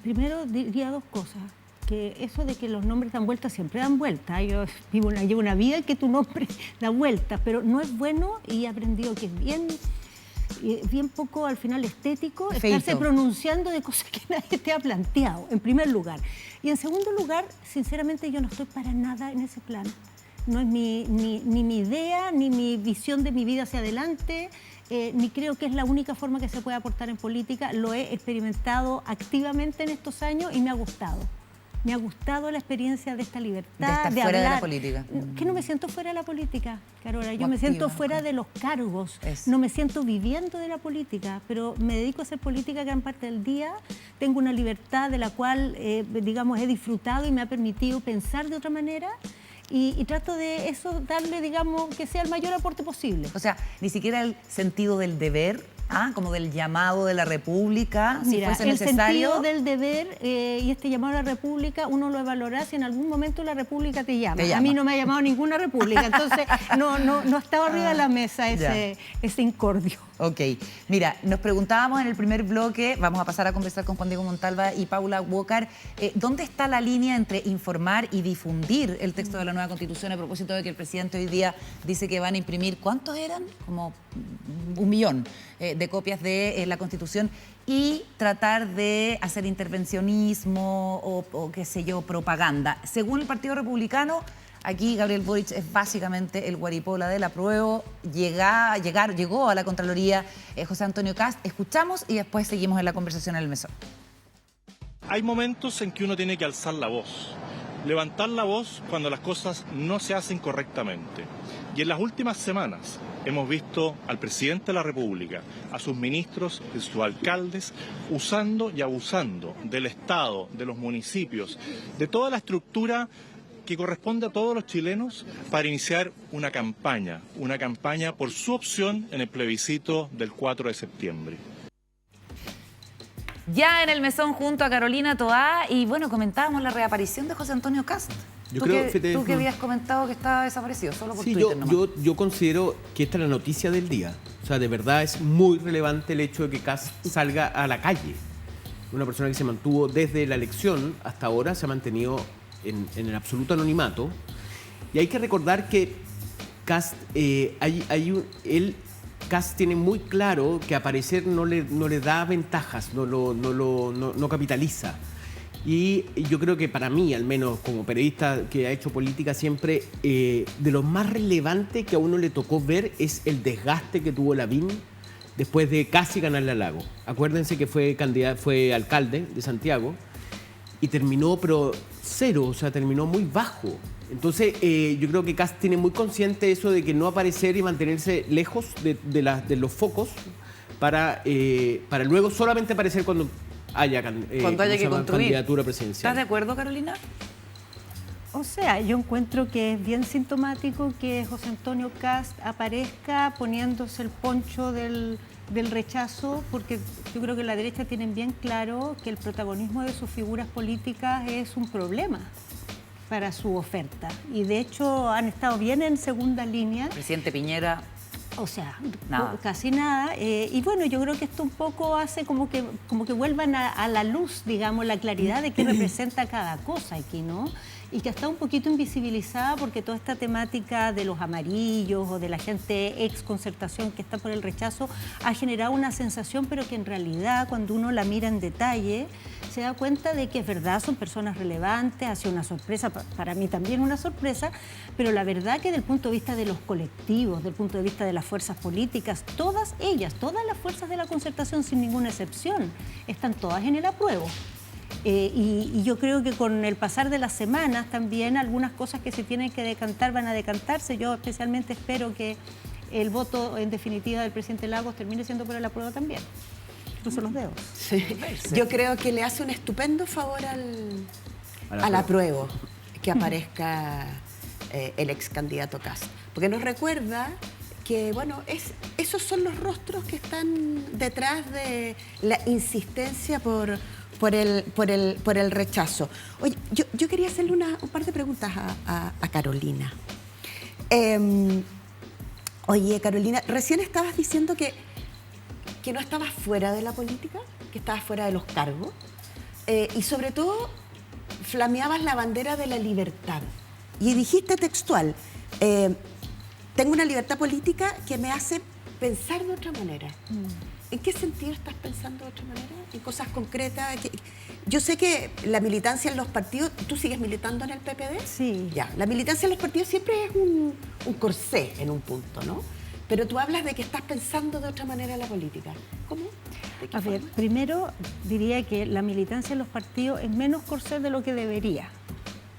Primero diría dos cosas. Que eso de que los nombres dan vueltas, siempre dan vueltas. Yo llevo una vida en que tu nombre da vueltas, pero no es bueno y he aprendido que es bien poco al final estético estarse pronunciando de cosas que nadie te ha planteado, en primer lugar. Y en segundo lugar, sinceramente yo no estoy para nada en ese plan. No es ni mi idea, ni mi visión de mi vida hacia adelante, ni creo que es la única forma que se puede aportar en política. Lo he experimentado activamente en estos años y me ha gustado. Me ha gustado la experiencia de esta libertad, de estar fuera de la política. Que no me siento fuera de la política, Carola. Yo me activa, siento fuera de los cargos. No me siento viviendo de la política, pero me dedico a hacer política gran parte del día. Tengo una libertad de la cual, digamos, he disfrutado y me ha permitido pensar de otra manera. Y trato de eso darle, digamos, que sea el mayor aporte posible. O sea, ni siquiera el sentido del deber, como del llamado de la República, si fuese necesario. El sentido del deber y este llamado a la República, uno lo evaluará si en algún momento la República te llama. A mí no me ha llamado ninguna República, entonces no estaba arriba de la mesa ese incordio. Ok. Mira, nos preguntábamos en el primer bloque, vamos a pasar a conversar con Juan Diego Montalva y Paula Walker, ¿dónde está la línea entre informar y difundir el texto de la nueva Constitución a propósito de que el presidente hoy día dice que van a imprimir, ¿cuántos eran? Como 1 millón de copias de la Constitución y tratar de hacer intervencionismo o qué sé yo, propaganda? Según el Partido Republicano, aquí Gabriel Boric es básicamente el guaripola del apruebo. Llegó a la Contraloría José Antonio Kast. Escuchamos y después seguimos en la conversación en el mesón. Hay momentos en que uno tiene que alzar la voz, levantar la voz cuando las cosas no se hacen correctamente. Y en las últimas semanas hemos visto al presidente de la República, a sus ministros, a sus alcaldes, usando y abusando del Estado, de los municipios, de toda la estructura que corresponde a todos los chilenos para iniciar una campaña por su opción en el plebiscito del 4 de septiembre. Ya en el mesón junto a Carolina Toá y bueno, comentábamos la reaparición de José Antonio Kast. Tú que habías comentado que estaba desaparecido, solo por Twitter nomás. Yo considero que esta es la noticia del día. O sea, de verdad es muy relevante el hecho de que Kast salga a la calle. Una persona que se mantuvo desde la elección hasta ahora, se ha mantenido en el absoluto anonimato. Y hay que recordar que Kast, Kast tiene muy claro que aparecer no le da ventajas, no capitaliza. Y yo creo que para mí, al menos como periodista que ha hecho política siempre, de lo más relevante que a uno le tocó ver es el desgaste que tuvo Lavín después de casi ganarle a Lago. Acuérdense que fue alcalde de Santiago y terminó, pero cero, o sea, terminó muy bajo. Entonces, yo creo que Kast tiene muy consciente eso de que no aparecer y mantenerse lejos de los focos para luego solamente aparecer cuando haya que construir. Candidatura presidencial. ¿Estás de acuerdo, Carolina? O sea, yo encuentro que es bien sintomático que José Antonio Kast aparezca poniéndose el poncho del rechazo, porque yo creo que la derecha tienen bien claro que el protagonismo de sus figuras políticas es un problema para su oferta. Y de hecho han estado bien en segunda línea. Presidente Piñera. O sea, nada. Casi nada. Y bueno, yo creo que esto un poco hace como que vuelvan a la luz, digamos, la claridad de qué representa cada cosa aquí, ¿no? Y que está un poquito invisibilizada porque toda esta temática de los amarillos o de la gente ex concertación que está por el rechazo ha generado una sensación, pero que en realidad cuando uno la mira en detalle se da cuenta de que es verdad, son personas relevantes, ha sido una sorpresa, para mí también una sorpresa, pero la verdad que desde el punto de vista de los colectivos, desde el punto de vista de las fuerzas políticas, todas ellas, todas las fuerzas de la concertación sin ninguna excepción, están todas en el apruebo. Y yo creo que con el pasar de las semanas también algunas cosas que se tienen que decantar van a decantarse. Yo especialmente espero que el voto en definitiva del presidente Lagos termine siendo por el apruebo también. Cruzo los dedos. Sí. Yo creo que le hace un estupendo favor al apruebo que aparezca el ex candidato Kast. Porque nos recuerda que, bueno, esos son los rostros que están detrás de la insistencia por el rechazo. Oye, yo quería hacerle un par de preguntas a Carolina. Oye, Carolina, recién estabas diciendo que no estabas fuera de la política, que estabas fuera de los cargos, y sobre todo flameabas la bandera de la libertad. Y dijiste textual, tengo una libertad política que me hace pensar de otra manera. ¿En qué sentido estás pensando de otra manera? ¿En cosas concretas? Yo sé que la militancia en los partidos... ¿Tú sigues militando en el PPD? Sí. Ya, la militancia en los partidos siempre es un corsé en un punto, ¿no? Pero tú hablas de que estás pensando de otra manera en la política. ¿Cómo? ¿De qué A ver, forma? primero diría que la militancia en los partidos es menos corsé de lo que debería.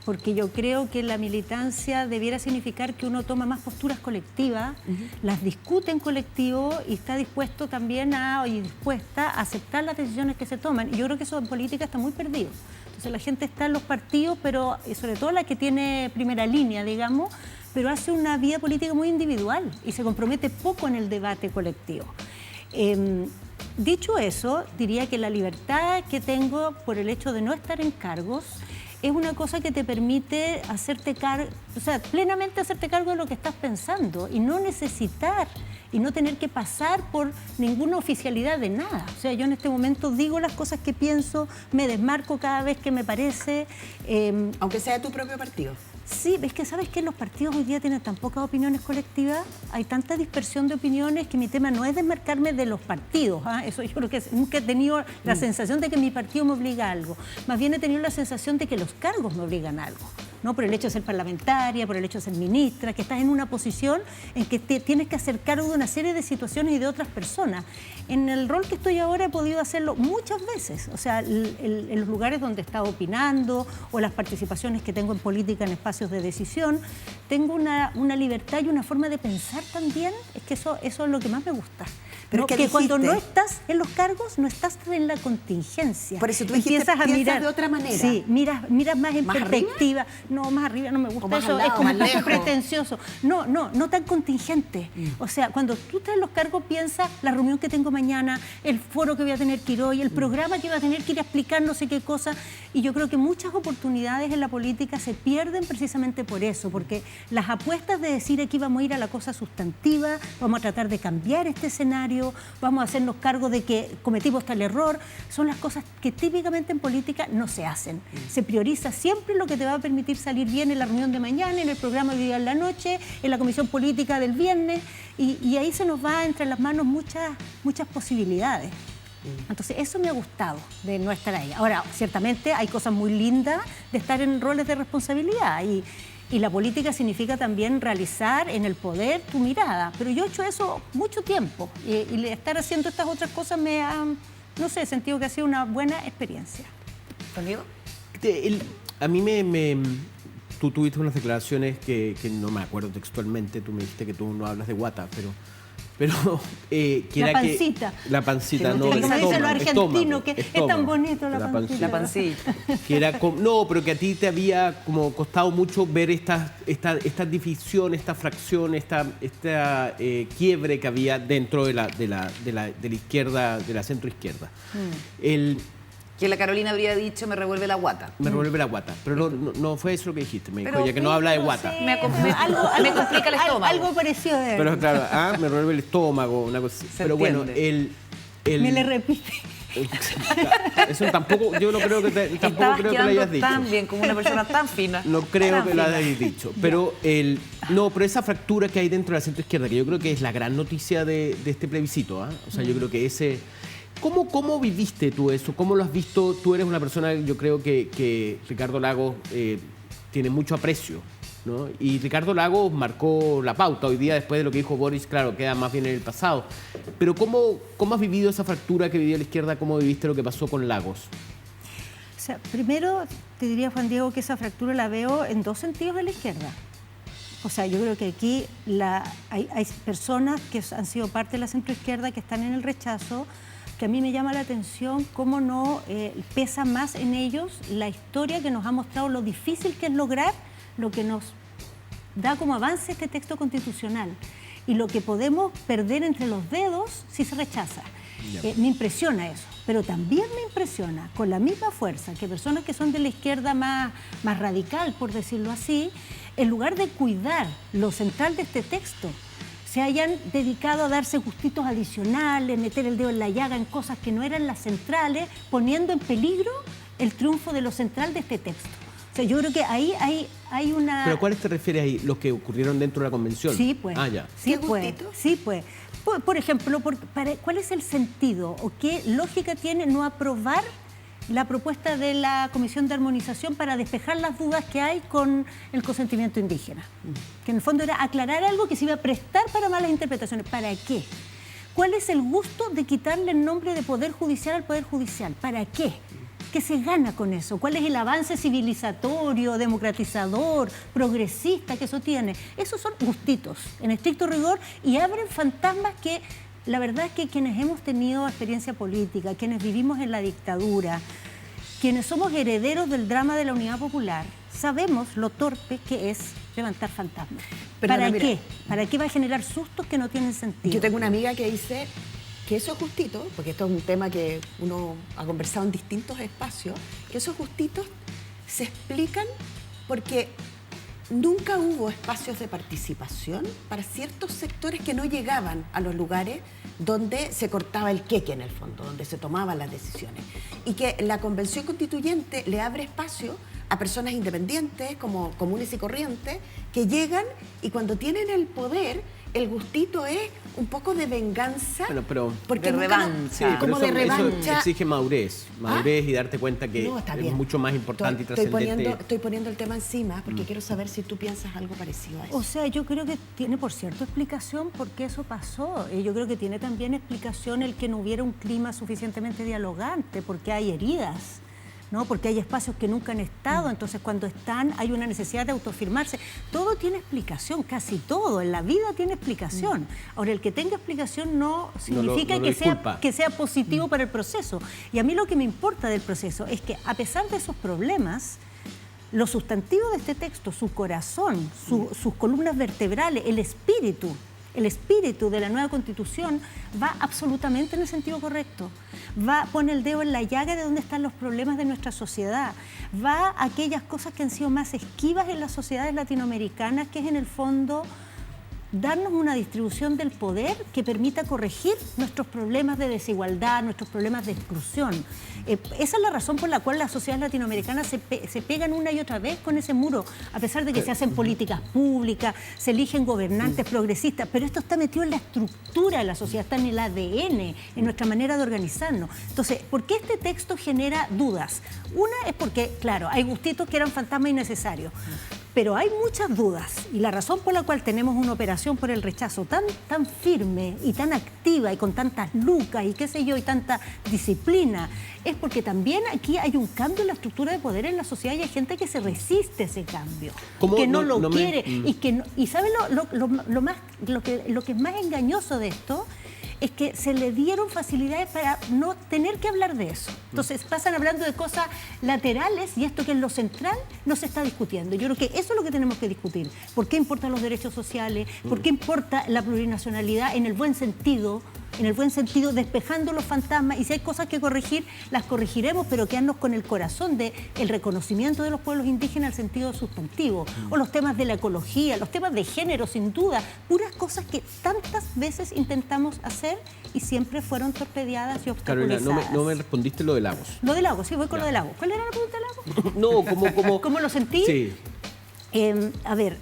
Porque yo creo que la militancia debiera significar que uno toma más posturas colectivas, las discute en colectivo y está dispuesto también dispuesta a aceptar las decisiones que se toman. Y yo creo que eso en política está muy perdido. Entonces la gente está en los partidos, pero sobre todo la que tiene primera línea, digamos, pero hace una vida política muy individual y se compromete poco en el debate colectivo. Dicho eso, diría que la libertad que tengo por el hecho de no estar en cargos es una cosa que te permite plenamente hacerte cargo de lo que estás pensando y no necesitar y no tener que pasar por ninguna oficialidad de nada. O sea, yo en este momento digo las cosas que pienso, me desmarco cada vez que me parece. Aunque sea de tu propio partido. Sí, es que sabes que los partidos hoy día tienen tan pocas opiniones colectivas, hay tanta dispersión de opiniones que mi tema no es desmarcarme de los partidos. Eso yo creo que nunca he tenido la sensación de que mi partido me obliga a algo. Más bien he tenido la sensación de que los cargos me obligan a algo. ¿No? Por el hecho de ser parlamentaria, por el hecho de ser ministra, que estás en una posición en que tienes que hacer cargo de una serie de situaciones y de otras personas. En el rol que estoy ahora he podido hacerlo muchas veces, o sea, en los lugares donde he estado opinando o las participaciones que tengo en política en espacios de decisión, tengo una libertad y una forma de pensar también, es que eso es lo que más me gusta. Pero ¿no? es que cuando no estás en los cargos, no estás en la contingencia. Por eso tú dijiste, empiezas a mirar de otra manera. Sí, miras más en ¿Más perspectiva. arriba? No, más arriba no me gusta más eso, al lado, es como más un poco lejos. pretencioso. No tan contingente. O sea, cuando tú estás en los cargos, piensa la reunión que tengo mañana, el foro que voy a tener que ir hoy, el programa que voy a tener que ir a explicar no sé qué cosa. Y yo creo que muchas oportunidades en la política se pierden precisamente por eso, porque las apuestas de decir aquí vamos a ir a la cosa sustantiva, vamos a tratar de cambiar este escenario, vamos a hacernos cargo de que cometimos tal error, son las cosas que típicamente en política no se hacen. Se prioriza siempre lo que te va a permitir salir bien en la reunión de mañana, en el programa de hoy día en la noche, en la comisión política del viernes, y ahí se nos va entre las manos muchas posibilidades. Entonces, eso me ha gustado de no estar ahí. Ahora, ciertamente hay cosas muy lindas de estar en roles de responsabilidad y la política significa también realizar en el poder tu mirada. Pero yo he hecho eso mucho tiempo y estar haciendo estas otras cosas me ha, no sé, he sentido que ha sido una buena experiencia. ¿Conmigo? A mí tú tuviste unas declaraciones que no me acuerdo textualmente, tú me dijiste que tú no hablas de guata, pero que La era pancita. La pancita, Que no, como dicen los argentinos, estómago, que es tan bonito la pancita. La pancita. Que era no, pero que a ti te había como costado mucho ver esta división, esta fracción, esta quiebre que había dentro de la izquierda, de la centroizquierda. Que la Carolina habría dicho, me revuelve la guata. Me revuelve la guata, pero no fue eso lo que dijiste, me dijo Pero ella, que no habla de guata. sí. Me complica el estómago. Algo parecido de Pero claro, me revuelve el estómago, una cosa así. Pero bueno, me le repite. Eso tampoco, yo no creo que tampoco Estabas creo que lo quedando hayas dicho. tan bien, como una persona tan fina. No creo Tan que lo fina. hayas dicho. Pero pero esa fractura que hay dentro de la centroizquierda, que yo creo que es la gran noticia de este plebiscito, ¿ah? O sea, yo creo que ese. ¿Cómo viviste tú eso? ¿Cómo lo has visto? Tú eres una persona, yo creo que Ricardo Lagos tiene mucho aprecio, ¿no? Y Ricardo Lagos marcó la pauta. Hoy día, después de lo que dijo Boris, claro, queda más bien en el pasado. Pero ¿cómo has vivido esa fractura que vivió la izquierda? ¿Cómo viviste lo que pasó con Lagos? O sea, primero te diría, Juan Diego, que esa fractura la veo en dos sentidos de la izquierda. O sea, yo creo que aquí hay personas que han sido parte de la centroizquierda que están en el rechazo, que a mí me llama la atención cómo no pesa más en ellos la historia que nos ha mostrado lo difícil que es lograr lo que nos da como avance este texto constitucional y lo que podemos perder entre los dedos si se rechaza. Me impresiona eso, pero también me impresiona con la misma fuerza que personas que son de la izquierda más radical, por decirlo así, en lugar de cuidar lo central de este texto, se hayan dedicado a darse gustitos adicionales, meter el dedo en la llaga en cosas que no eran las centrales, poniendo en peligro el triunfo de lo central de este texto. O sea, yo creo que ahí hay una... ¿Pero a cuáles te refieres ahí? ¿Los que ocurrieron dentro de la convención? Sí, pues. Ah, ya. Sí, ¿Qué pues. gustitos? Sí, pues. Por ejemplo, ¿cuál es el sentido o qué lógica tiene no aprobar la propuesta de la Comisión de Armonización para despejar las dudas que hay con el consentimiento indígena? Que en el fondo era aclarar algo que se iba a prestar para malas interpretaciones. ¿Para qué? ¿Cuál es el gusto de quitarle el nombre de Poder Judicial al Poder Judicial? ¿Para qué? ¿Qué se gana con eso? ¿Cuál es el avance civilizatorio, democratizador, progresista que eso tiene? Esos son gustitos, en estricto rigor, y abren fantasmas que la verdad es que quienes hemos tenido experiencia política, quienes vivimos en la dictadura, quienes somos herederos del drama de la Unidad Popular, sabemos lo torpe que es levantar fantasmas. Perdona, ¿Para mira. qué? ¿Para qué va a generar sustos que no tienen sentido? Yo tengo una amiga que dice que esos gustitos, porque esto es un tema que uno ha conversado en distintos espacios, que esos gustitos se explican porque nunca hubo espacios de participación para ciertos sectores que no llegaban a los lugares donde se cortaba el queque en el fondo, donde se tomaban las decisiones. Y que la Convención Constituyente le abre espacio a personas independientes, como comunes y corrientes, que llegan y cuando tienen el poder, el gustito es un poco de venganza. Bueno, pero... porque de nunca revancha. Sí, como pero de eso revancha. exige madurez y darte cuenta que No, está es bien. mucho más importante y Estoy trascendente. estoy poniendo el tema encima porque quiero saber si tú piensas algo parecido a eso. O sea, yo creo que tiene por cierto explicación por qué eso pasó. Y yo creo que tiene también explicación el que no hubiera un clima suficientemente dialogante, porque hay heridas, ¿no? Porque hay espacios que nunca han estado, entonces cuando están hay una necesidad de autoafirmarse. Todo tiene explicación, casi todo, en la vida tiene explicación. Ahora, el que tenga explicación no significa no lo que disculpa. sea positivo para el proceso. Y a mí lo que me importa del proceso es que a pesar de esos problemas, lo sustantivo de este texto, su corazón, sus columnas vertebrales, el espíritu de la nueva Constitución va absolutamente en el sentido correcto. Pone el dedo en la llaga de dónde están los problemas de nuestra sociedad. Va a aquellas cosas que han sido más esquivas en las sociedades latinoamericanas, que es en el fondo darnos una distribución del poder que permita corregir nuestros problemas de desigualdad, nuestros problemas de exclusión. Esa es la razón por la cual las sociedades latinoamericanas se pegan una y otra vez con ese muro, a pesar de que se hacen políticas públicas, se eligen gobernantes progresistas, pero esto está metido en la estructura de la sociedad, está en el ADN, en nuestra manera de organizarnos. Entonces, ¿por qué este texto genera dudas? Una es porque, claro, hay gustitos que eran fantasmas innecesarios, pero hay muchas dudas, y la razón por la cual tenemos una operación por el rechazo tan firme y tan activa y con tantas lucas y qué sé yo, y tanta disciplina, es porque también aquí hay un cambio en la estructura de poder en la sociedad y hay gente que se resiste a ese cambio, que no lo quiere. Y ¿saben lo que es más engañoso de esto? Es que se le dieron facilidades para no tener que hablar de eso. Entonces pasan hablando de cosas laterales y esto que es lo central no se está discutiendo. Yo creo que eso es lo que tenemos que discutir. ¿Por qué importan los derechos sociales? ¿Por qué importa la plurinacionalidad en el buen sentido? Despejando los fantasmas, y si hay cosas que corregir, las corregiremos, pero quedarnos con el corazón del reconocimiento de los pueblos indígenas al sentido sustantivo, o los temas de la ecología, los temas de género, sin duda, puras cosas que tantas veces intentamos hacer y siempre fueron torpedeadas y obstaculizadas. Carolina, no me respondiste lo de Lagos. Lo de Lagos, sí, voy con lo de Lagos. ¿Cuál era la pregunta de Lagos? No, ¿Cómo lo sentí? Sí. A ver,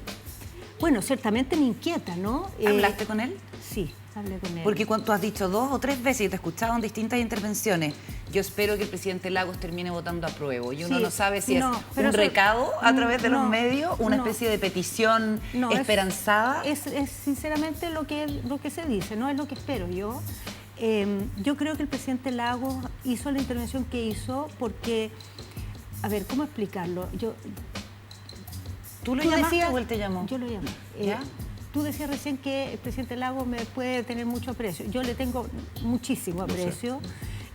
bueno, ciertamente me inquieta, ¿no? ¿Hablaste con él? Sí. Hablé con él. Porque tú has dicho 2 o 3 veces y te he escuchado en distintas intervenciones. Yo espero que el presidente Lagos termine votando apruebo. Y uno no sabe si es un recado a través de los medios, una especie de petición esperanzada. Es sinceramente lo que se dice, no es lo que espero yo. Yo creo que el presidente Lagos hizo la intervención que hizo porque, a ver, ¿cómo explicarlo? ¿Tú lo llamaste o él te llamó? Yo lo llamé. ¿Ya? Tú decías recién que el presidente Lagos me puede tener mucho aprecio. Yo le tengo muchísimo aprecio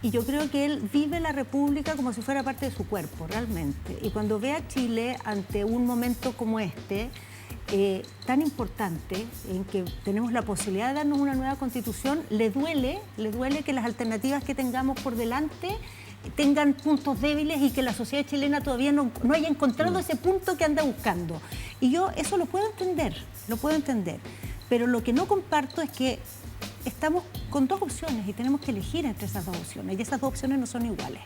y yo creo que él vive la República como si fuera parte de su cuerpo, realmente. Y cuando ve a Chile ante un momento como este, tan importante, en que tenemos la posibilidad de darnos una nueva Constitución, le duele que las alternativas que tengamos por delante tengan puntos débiles y que la sociedad chilena todavía no haya encontrado ese punto que anda buscando. Y yo eso lo puedo entender, pero lo que no comparto es que estamos con 2 opciones y tenemos que elegir entre esas 2 opciones, y esas 2 opciones no son iguales.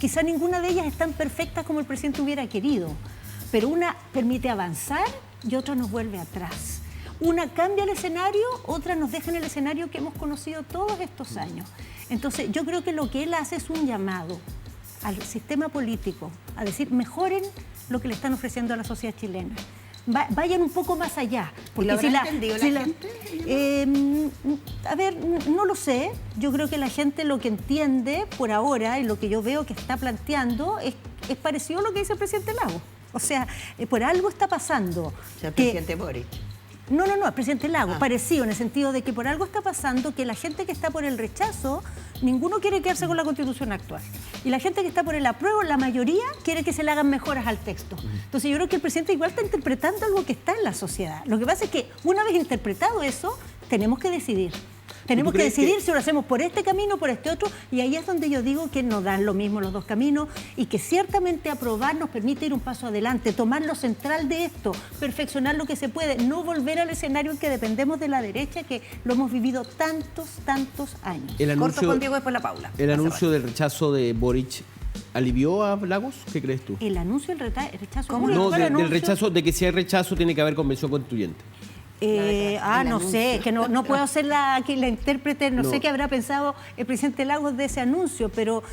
Quizá ninguna de ellas es tan perfecta como el presidente hubiera querido, pero una permite avanzar y otra nos vuelve atrás. Una cambia el escenario, otra nos deja en el escenario que hemos conocido todos estos años. Entonces, yo creo que lo que él hace es un llamado al sistema político a decir, mejoren lo que le están ofreciendo a la sociedad chilena. Vayan un poco más allá. Porque ¿lo habrá entendido la gente? A ver, no lo sé. Yo creo que la gente lo que entiende por ahora y lo que yo veo que está planteando es parecido a lo que dice el presidente Lagos. O sea, por algo está pasando. O sea, el presidente Boric. No, el presidente Lagos, parecido en el sentido de que por algo está pasando que la gente que está por el rechazo, ninguno quiere quedarse con la Constitución actual. Y la gente que está por el apruebo, la mayoría quiere que se le hagan mejoras al texto. Entonces yo creo que el presidente igual está interpretando algo que está en la sociedad. Lo que pasa es que una vez interpretado eso, tenemos que decidir. Tenemos que decidir si lo hacemos por este camino o por este otro, y ahí es donde yo digo que nos dan lo mismo los 2 caminos y que ciertamente aprobar nos permite ir un paso adelante, tomar lo central de esto, perfeccionar lo que se puede, no volver al escenario en que dependemos de la derecha, que lo hemos vivido tantos años. Corto con Diego, después la Paula. El anuncio del rechazo de Boric ¿alivió a Lagos? ¿Qué crees tú? El anuncio del rechazo. ¿Cómo? No, del rechazo, de que si hay rechazo tiene que haber convención constituyente. No sé, que no puedo ser la intérprete, no sé qué habrá pensado el presidente Lagos de ese anuncio, pero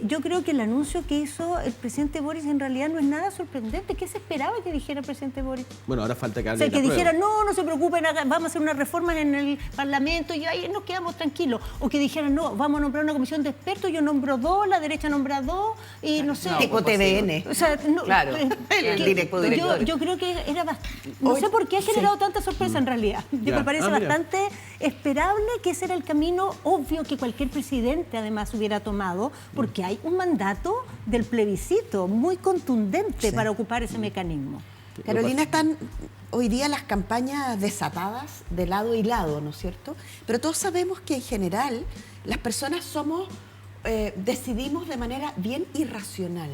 yo creo que el anuncio que hizo el presidente Boric en realidad no es nada sorprendente. ¿Qué se esperaba que dijera el presidente Boric? Bueno, ahora falta que hable. O sea, que dijera, no se preocupen, vamos a hacer unas reformas en el Parlamento y ahí nos quedamos tranquilos. O que dijeran, no, vamos a nombrar una comisión de expertos, yo nombro 2, la derecha nombra 2, y no sé. Tipo TVN. O sea, claro, el director. Yo creo que era bastante... No sé por qué ha generado tanta sorpresa en realidad. Me parece bastante esperable que ese era el camino obvio que cualquier presidente además hubiera tomado, porque hay un mandato del plebiscito muy contundente para ocupar ese mecanismo. Carolina, están hoy día las campañas desatadas de lado y lado, ¿no es cierto? Pero todos sabemos que en general las personas decidimos de manera bien irracional.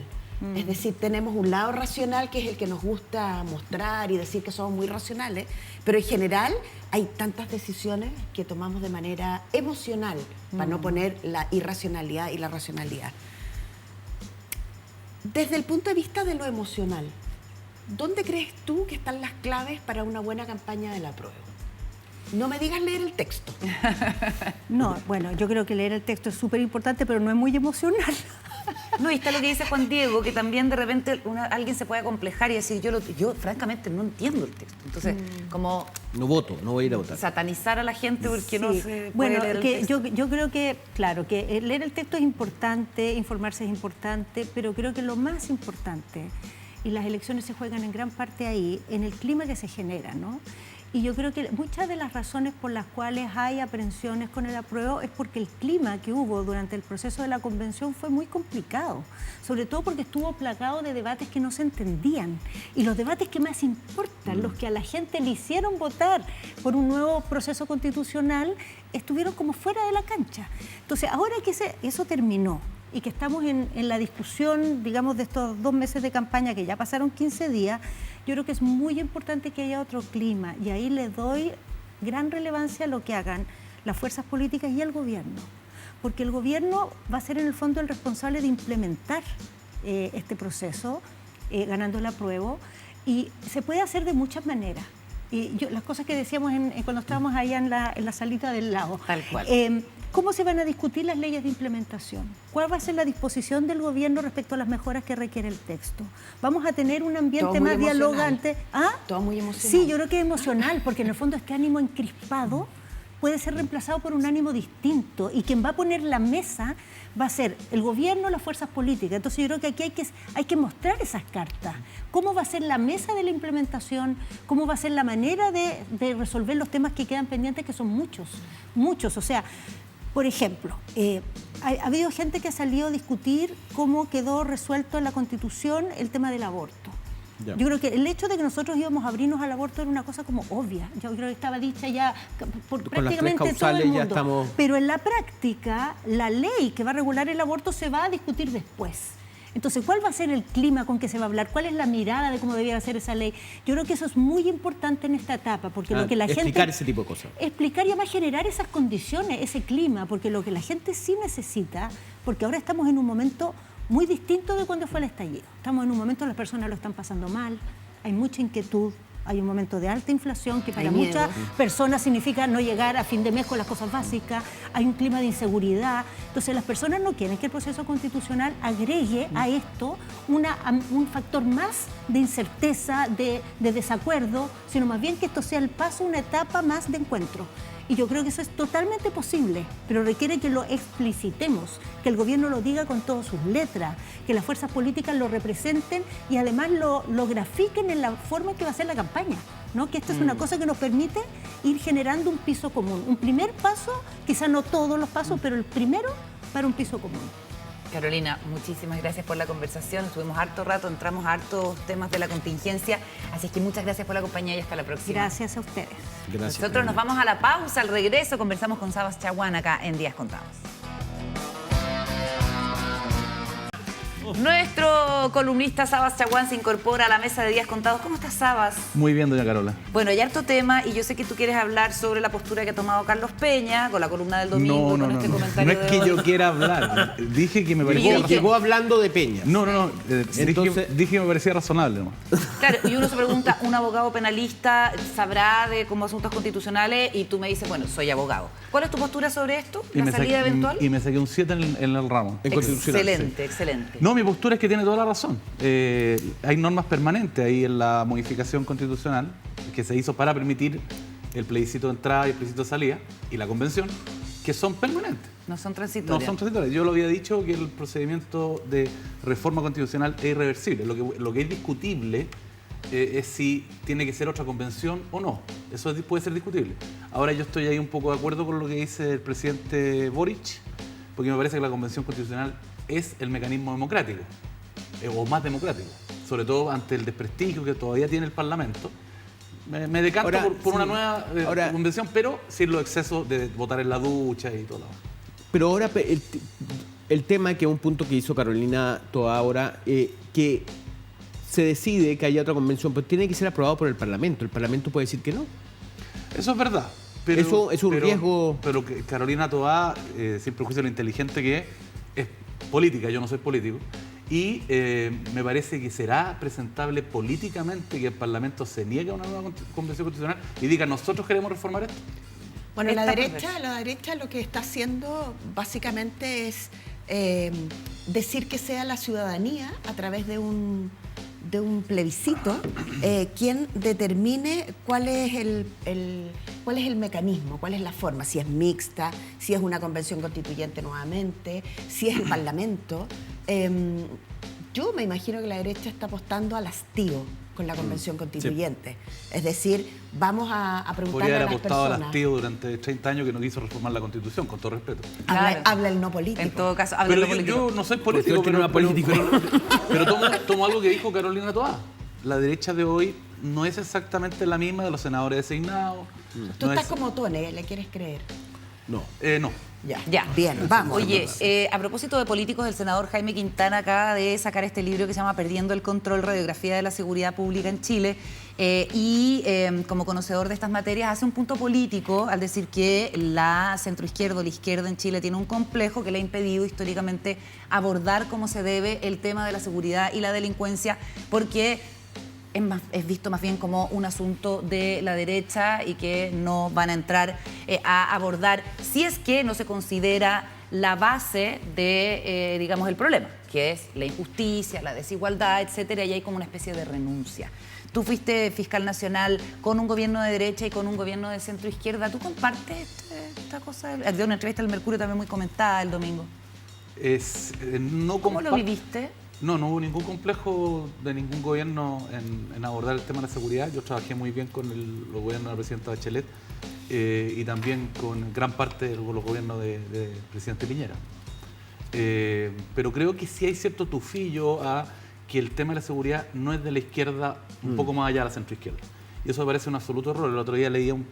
Es decir, tenemos un lado racional que es el que nos gusta mostrar y decir que somos muy racionales, pero en general hay tantas decisiones que tomamos de manera emocional, para no poner la irracionalidad y la racionalidad. Desde el punto de vista de lo emocional, ¿dónde crees tú que están las claves para una buena campaña del apruebo? No me digas leer el texto. No, bueno, yo creo que leer el texto es súper importante, pero no es muy emocional. No, y está lo que dice Juan Diego, que también de repente alguien se puede acomplejar y decir, yo francamente no entiendo el texto. Entonces, como No voto, no voy a ir a votar. satanizar a la gente porque no Sí. se puede Bueno, leer el que texto. yo creo que, claro, que leer el texto es importante, informarse es importante, pero creo que lo más importante, y las elecciones se juegan en gran parte ahí, en el clima que se genera, ¿no? Y yo creo que muchas de las razones por las cuales hay aprensiones con el apruebo es porque el clima que hubo durante el proceso de la convención fue muy complicado, sobre todo porque estuvo plagado de debates que no se entendían. Y los debates que más importan, los que a la gente le hicieron votar por un nuevo proceso constitucional, estuvieron como fuera de la cancha. Entonces, ahora que eso terminó y que estamos en la discusión, digamos, de estos 2 meses de campaña, que ya pasaron 15 días, yo creo que es muy importante que haya otro clima, y ahí le doy gran relevancia a lo que hagan las fuerzas políticas y el gobierno, porque el gobierno va a ser en el fondo el responsable de implementar este proceso, ganando el apruebo, y se puede hacer de muchas maneras. Y las cosas que decíamos cuando estábamos allá en la salita del lago. Tal cual. ¿Cómo se van a discutir las leyes de implementación? ¿Cuál va a ser la disposición del gobierno respecto a las mejoras que requiere el texto? ¿Vamos a tener un ambiente más dialogante? ¿Ah? Todo muy emocional. Sí, yo creo que es emocional, porque en el fondo este ánimo encrispado puede ser reemplazado por un ánimo distinto, y quien va a poner la mesa va a ser el gobierno, las fuerzas políticas. Entonces yo creo que aquí hay que mostrar esas cartas. ¿Cómo va a ser la mesa de la implementación? ¿Cómo va a ser la manera de resolver los temas que quedan pendientes, que son muchos, muchos? O sea, por ejemplo, ha habido gente que ha salido a discutir cómo quedó resuelto en la Constitución el tema del aborto. Ya. Yo creo que el hecho de que nosotros íbamos a abrirnos al aborto era una cosa como obvia. Yo creo que estaba dicha ya por Con las tres prácticamente todo causales el mundo. ya estamos... Pero en la práctica, la ley que va a regular el aborto se va a discutir después. Entonces, ¿cuál va a ser el clima con que se va a hablar? ¿Cuál es la mirada de cómo debiera ser esa ley? Yo creo que eso es muy importante en esta etapa, porque lo que la gente... Explicar ese tipo de cosas. Explicar y además generar esas condiciones, ese clima, porque lo que la gente sí necesita, porque ahora estamos en un momento muy distinto de cuando fue el estallido. Estamos en un momento las personas lo están pasando mal, hay mucha inquietud, hay un momento de alta inflación que para muchas personas significa no llegar a fin de mes con las cosas básicas, hay un clima de inseguridad. Entonces las personas no quieren que el proceso constitucional agregue a esto un factor más de incerteza, de desacuerdo, sino más bien que esto sea el paso, una etapa más de encuentro. Y yo creo que eso es totalmente posible, pero requiere que lo explicitemos, que el gobierno lo diga con todas sus letras, que las fuerzas políticas lo representen y además lo grafiquen en la forma en que va a ser la campaña, ¿no? Que esto es una cosa que nos permite ir generando un piso común. Un primer paso, quizá no todos los pasos, pero el primero para un piso común. Carolina, muchísimas gracias por la conversación. Estuvimos harto rato, entramos a hartos temas de la contingencia. Así es que muchas gracias por la compañía y hasta la próxima. Gracias a ustedes. Gracias. Nosotros nos vamos a la pausa. Al regreso conversamos con Sabas Chaguán acá en Días Contados. Nuestro columnista Sabas Chaguán se incorpora a la mesa de Días Contados. ¿Cómo estás, Sabas? Muy bien, doña Carola. Bueno, hay harto tema y yo sé que tú quieres hablar sobre la postura que ha tomado Carlos Peña con la columna del domingo, con este comentario No es de que hoy. yo quiera hablar. Dije que me parecía Y llegó hablando de Peña. No. Entonces- Dije que me parecía razonable, ¿no? Claro, y uno se pregunta, ¿un abogado penalista sabrá de como asuntos constitucionales? Y tú me dices, bueno, soy abogado. ¿Cuál es tu postura sobre esto? ¿La salida eventual? Y me saqué un 7 en el ramo. En constitucional, Excelente, excelente. No, mi postura es que tiene toda la razón. Hay normas permanentes ahí en la modificación constitucional que se hizo para permitir el plebiscito de entrada y el plebiscito de salida y la convención, que son permanentes. No son transitorias. No son transitorias. Yo lo había dicho que el procedimiento de reforma constitucional es irreversible. Lo que es discutible es si tiene que ser otra convención o no. Eso puede ser discutible. Ahora yo estoy ahí un poco de acuerdo con lo que dice el presidente Boric, porque me parece que la convención constitucional es el mecanismo democrático, o más democrático, sobre todo ante el desprestigio que todavía tiene el Parlamento. Me decanto Ahora, por una sí. nueva Ahora- convención, pero sin los excesos de votar en la ducha y todo lo demás. Pero ahora el tema, que es un punto que hizo Carolina Toá ahora, que se decide que haya otra convención, pero tiene que ser aprobado por el Parlamento. El Parlamento puede decir que no. Eso es verdad. Pero, Eso es un riesgo. Pero que Carolina Toá, sin prejuicio de lo inteligente que es política, yo no soy político, y me parece que será presentable políticamente que el Parlamento se niegue a una nueva convención constitucional y diga, nosotros queremos reformar esto. Bueno, Esta la derecha lo que está haciendo básicamente es decir que sea la ciudadanía a través de un plebiscito quien determine cuál es el mecanismo, cuál es la forma, si es mixta, si es una convención constituyente nuevamente, si es el Parlamento. Yo me imagino que la derecha está apostando al hastío con la convención constituyente. Sí. Es decir, vamos a preguntarle a las personas. Podría haber apostado al hastío durante 30 años que no quiso reformar la Constitución, con todo respeto. Claro. Habla el no político. En todo caso, habla el no político. Yo no soy político, pero tomo algo que dijo Carolina Toá. La derecha de hoy no es exactamente la misma de los senadores designados. Tú estás como Tone, ¿le quieres creer? No. No. Ya. Bien, vamos. Oye, a propósito de políticos, el senador Jaime Quintana acaba de sacar este libro que se llama Perdiendo el Control, radiografía de la seguridad pública en Chile, como conocedor de estas materias hace un punto político al decir que la centroizquierda o la izquierda en Chile tiene un complejo que le ha impedido históricamente abordar como se debe el tema de la seguridad y la delincuencia, porque es visto más bien como un asunto de la derecha y que no van a entrar a abordar, si es que no se considera la base de, digamos, el problema, que es la injusticia, la desigualdad, etcétera, y hay como una especie de renuncia. Tú fuiste fiscal nacional con un gobierno de derecha y con un gobierno de centro-izquierda. ¿Tú compartes esta cosa? De una entrevista al Mercurio también muy comentada el domingo. ¿Cómo lo viviste? No hubo ningún complejo de ningún gobierno en abordar el tema de la seguridad. Yo trabajé muy bien con los gobiernos de la presidenta Bachelet y también con gran parte de los gobiernos del presidente Piñera. Pero creo que sí hay cierto tufillo a que el tema de la seguridad no es de la izquierda, un poco más allá de la centroizquierda. Y eso me parece un absoluto error. El otro día leía a un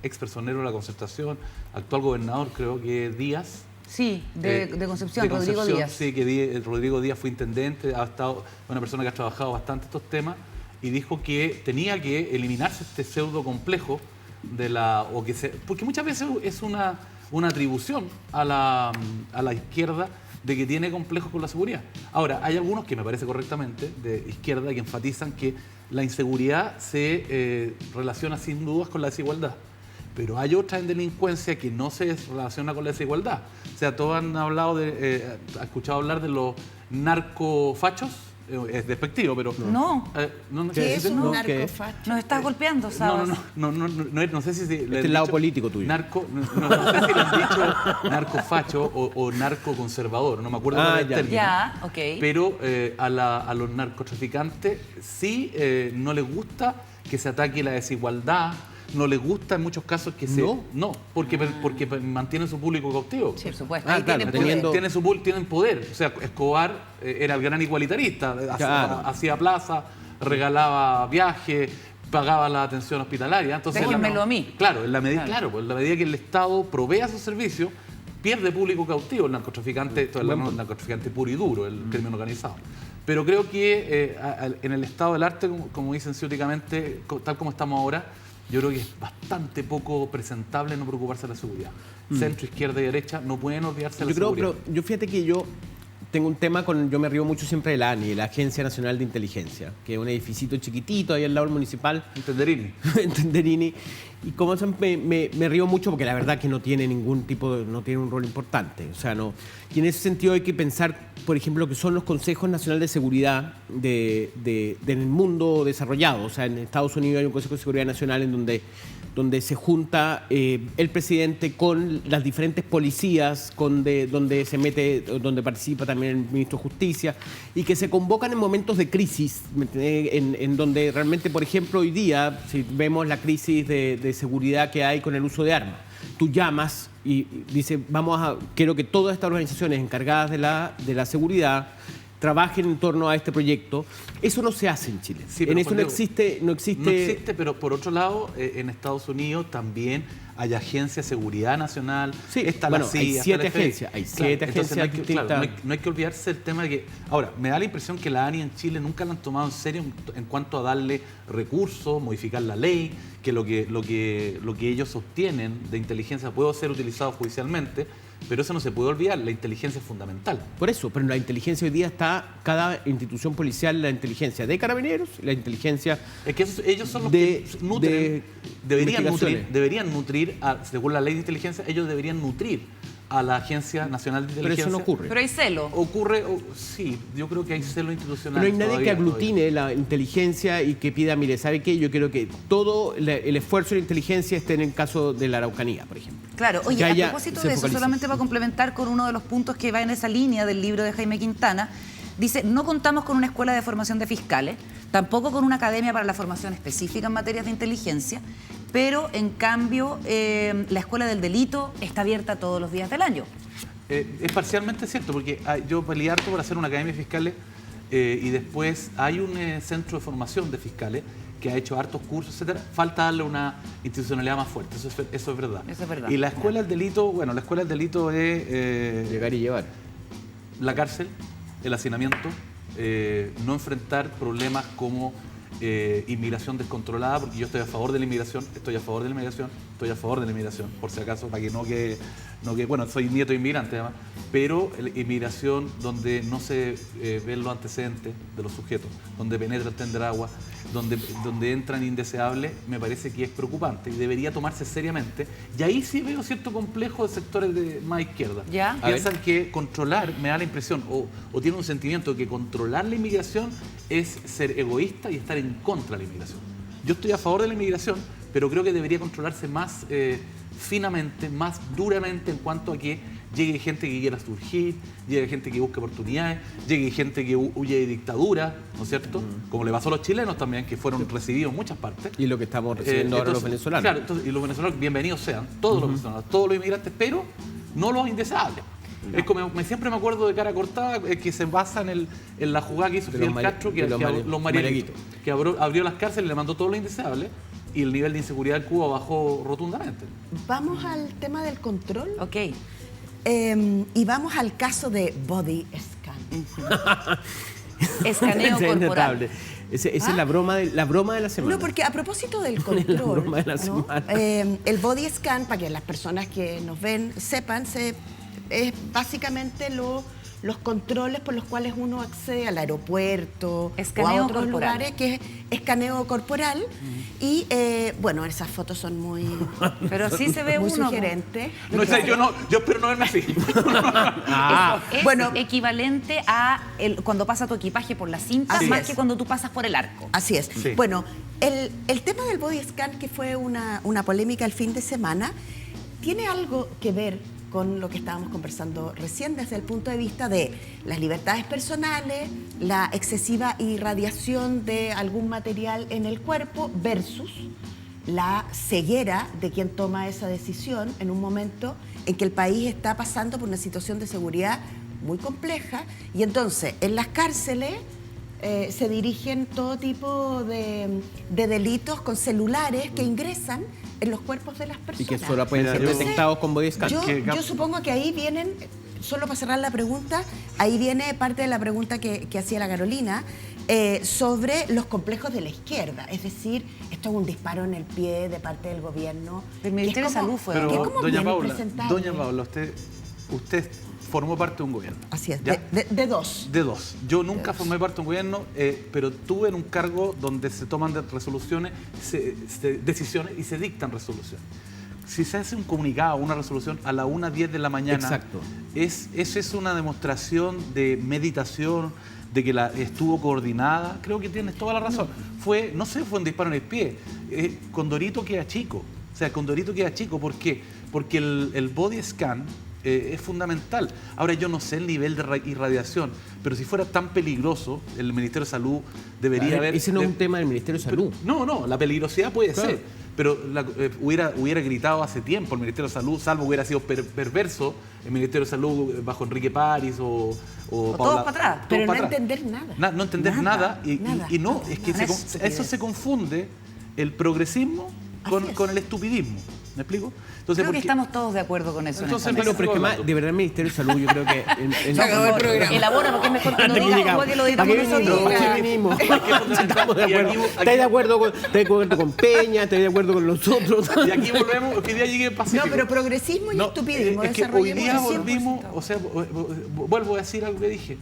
ex personero de la Concertación, actual gobernador, creo que Díaz. Sí, de Concepción, Rodrigo Díaz. Sí, que Rodrigo Díaz fue intendente, ha estado una persona que ha trabajado bastante estos temas y dijo que tenía que eliminarse este pseudo complejo porque muchas veces es una atribución a la izquierda de que tiene complejos con la seguridad. Ahora, hay algunos que me parece correctamente de izquierda que enfatizan que la inseguridad se relaciona sin dudas con la desigualdad. Pero hay otra en delincuencia que no se relaciona con la desigualdad. O sea, todos han hablado ¿has escuchado hablar de los narcofachos? Es despectivo, pero... No. ¿Qué es un narcofacho? Nos estás golpeando, ¿sabes? No sé si... Este es el lado político tuyo. No sé si le han dicho narcofacho o narcoconservador, no me acuerdo cuál es el término. Ya, ok. Pero a los narcotraficantes sí no les gusta que se ataque la desigualdad. No les gusta en muchos casos que se... No, porque mantienen su público cautivo. Sí, por supuesto. Ahí tienen poder. Tienen poder. O sea, Escobar era el gran igualitarista. Hacía plaza, regalaba viajes, pagaba la atención hospitalaria. Entonces, déjenmelo a mí. Claro, en la medida que el Estado provea esos servicios, pierde público cautivo el narcotraficante, el narcotraficante puro y duro, el crimen organizado. Pero creo que en el estado del arte, como dicen ciúticamente, tal como estamos ahora, yo creo que es bastante poco presentable no preocuparse de la seguridad. Centro, izquierda y derecha no pueden olvidarse de la seguridad. Pero yo fíjate que yo tengo un tema yo me río mucho siempre del ANI, la Agencia Nacional de Inteligencia, que es un edificito chiquitito ahí al lado del municipal. Tenderini. Y como me río mucho porque la verdad que no tiene no tiene un rol importante. O sea, no. Y en ese sentido hay que pensar, por ejemplo, lo que son los consejos nacionales de seguridad del mundo desarrollado. O sea, en Estados Unidos hay un Consejo de Seguridad Nacional en donde se junta el presidente con las diferentes policías, donde participa también el ministro de Justicia, y que se convocan en momentos de crisis, en donde realmente, por ejemplo, hoy día, si vemos la crisis de seguridad que hay con el uso de armas, tú llamas y dices, quiero que todas estas organizaciones encargadas de la seguridad trabajen en torno a este proyecto. Eso no se hace en Chile. Sí, en pero, eso Juan no Diego, existe... No existe, pero por otro lado, en Estados Unidos también hay agencias de seguridad nacional, Sí, está bueno, la CIA, hay siete está la FBI. agencias, hay siete entonces agencias distintas. no hay que olvidarse el tema de que... Ahora, me da la impresión que la ANI en Chile nunca la han tomado en serio en cuanto a darle recursos, modificar la ley, que lo que ellos obtienen de inteligencia puede ser utilizado judicialmente, pero eso no se puede olvidar, la inteligencia es fundamental. Por eso, pero en la inteligencia hoy día está cada institución policial, la inteligencia de Carabineros, la inteligencia Es que ellos son los de- que nutren, de investigaciones. deberían nutrir, según la ley de inteligencia, ellos deberían nutrir a la Agencia Nacional de Pero Inteligencia. eso no ocurre. Pero hay celo. Sí, yo creo que hay celo institucional. No hay nadie todavía, que aglutine la inteligencia y que pida, mire, ¿sabe qué? Yo quiero que todo el esfuerzo de la inteligencia esté en el caso de la Araucanía, por ejemplo. Claro, oye, Que a haya- propósito se de eso, focalice. solamente para complementar con uno de los puntos que va en esa línea del libro de Jaime Quintana, dice, no contamos con una escuela de formación de fiscales, tampoco con una academia para la formación específica en materias de inteligencia, pero en cambio la escuela del delito está abierta todos los días del año. Es parcialmente cierto, porque yo peleé harto por hacer una academia de fiscales y después hay un centro de formación de fiscales que ha hecho hartos cursos, etcétera. Falta darle una institucionalidad más fuerte, eso es verdad. Eso es verdad. Y la escuela del delito, bueno, la escuela del delito es Llegar y llevar. la cárcel, el hacinamiento, no enfrentar problemas como inmigración descontrolada, porque yo estoy a favor de la inmigración, estoy a favor de la inmigración, por si acaso, para que no quede, bueno, soy nieto de inmigrante además, pero inmigración donde no se ven los antecedentes de los sujetos, donde penetra el tren del agua, donde entran indeseables, me parece que es preocupante y debería tomarse seriamente. Y ahí sí veo cierto complejo de sectores de más izquierda. ¿Ya? Piensan que controlar, me da la impresión, o tiene un sentimiento de que controlar la inmigración es ser egoísta y estar en contra de la inmigración. Yo estoy a favor de la inmigración, pero creo que debería controlarse más finamente, más duramente en cuanto a que llegue gente que quiera surgir, llegue gente que busque oportunidades, llegue gente que huye de dictadura, ¿no es cierto? Como le pasó a los chilenos también, que fueron recibidos en muchas partes. Y lo que estamos recibiendo ahora los venezolanos. Claro, entonces, y los venezolanos, bienvenidos sean, todos los venezolanos, todos los inmigrantes, pero no los indeseables. Es como, siempre me acuerdo de Cara Cortada, que se basa en la jugada que hizo De Fidel los Castro, que de los los Marielitos. que abrió las cárceles y le mandó todos los indeseables, y el nivel de inseguridad en Cuba bajó rotundamente. Vamos al tema del control Ok. y vamos al caso de Body Scan. Escaneo Ese es corporal. notable. Esa es la broma de la semana. No, porque a propósito del La control, broma de la ¿no? semana. El body scan, para que las personas que nos ven sepan, es básicamente los controles por los cuales uno accede al aeropuerto Escaneo o a otros corporal. lugares, que es escaneo corporal. Y bueno, esas fotos son muy, Pero sí se ve muy uno. sugerentes. No sé, yo espero no verme así. Es Bueno. equivalente a cuando pasa tu equipaje por la cinta, Así más es. que cuando tú pasas por el arco. Así es. Sí. Bueno, el tema del body scan, que fue una polémica el fin de semana, tiene algo que ver con lo que estábamos conversando recién desde el punto de vista de las libertades personales, la excesiva irradiación de algún material en el cuerpo versus la ceguera de quien toma esa decisión en un momento en que el país está pasando por una situación de seguridad muy compleja y entonces en las cárceles se dirigen todo tipo de delitos con celulares que ingresan en los cuerpos de las Y personas. que solo pueden ser Entonces, detectados con body scan. yo supongo que ahí vienen, solo para cerrar la pregunta, ahí viene parte de la pregunta que hacía la Carolina sobre los complejos de la izquierda. Es decir, esto es un disparo en el pie de parte del gobierno. Del Ministerio que es de como- Salud fue. que es Pero, como doña bien Paula, impresentable. usted formó parte de un gobierno. Así es, ¿ya? de dos. De dos. Yo nunca dos. formé parte de un gobierno, pero tuve en un cargo donde se toman resoluciones, decisiones y se dictan resoluciones. Si se hace un comunicado, una resolución a la 1:10 de la mañana, Exacto. Eso es una demostración de meditación, de que estuvo coordinada. Creo que tienes toda la razón. Fue un disparo en el pie. Condorito queda chico. O sea, Condorito queda chico. ¿Por qué? Porque el body scan es fundamental. Ahora, yo no sé el nivel de irradiación, pero si fuera tan peligroso, el Ministerio de Salud debería haber... Ese no es un tema del Ministerio de Salud. No, la peligrosidad puede Claro. ser, pero hubiera gritado hace tiempo el Ministerio de Salud, salvo hubiera sido perverso el Ministerio de Salud bajo Enrique París o todos Paula- para atrás. todos Pero no para atrás. entender nada. No entender nada, Nada. y no, es que Una estupidez. eso se confunde el progresismo con el estupidismo. ¿Me explico? Entonces, Creo que porque- estamos todos de acuerdo con eso. Entonces, honestamente. Pero es que más, de verdad, el Ministerio de Salud, yo creo que... Se acabó el programa. Elabora, porque es mejor que lo digas, igual que lo digamos ¿Para qué nosotros. vinimos? ¿Para qué vinimos? Estamos de acuerdo. ¿Estás de acuerdo con Peña? ¿Estás de acuerdo con nosotros? Y aquí volvemos, que día llegue Pacífico. No, pero progresismo y estupidismo. Es que hoy día desarrollemos eso. volvimos, o sea, vuelvo a decir algo que dije.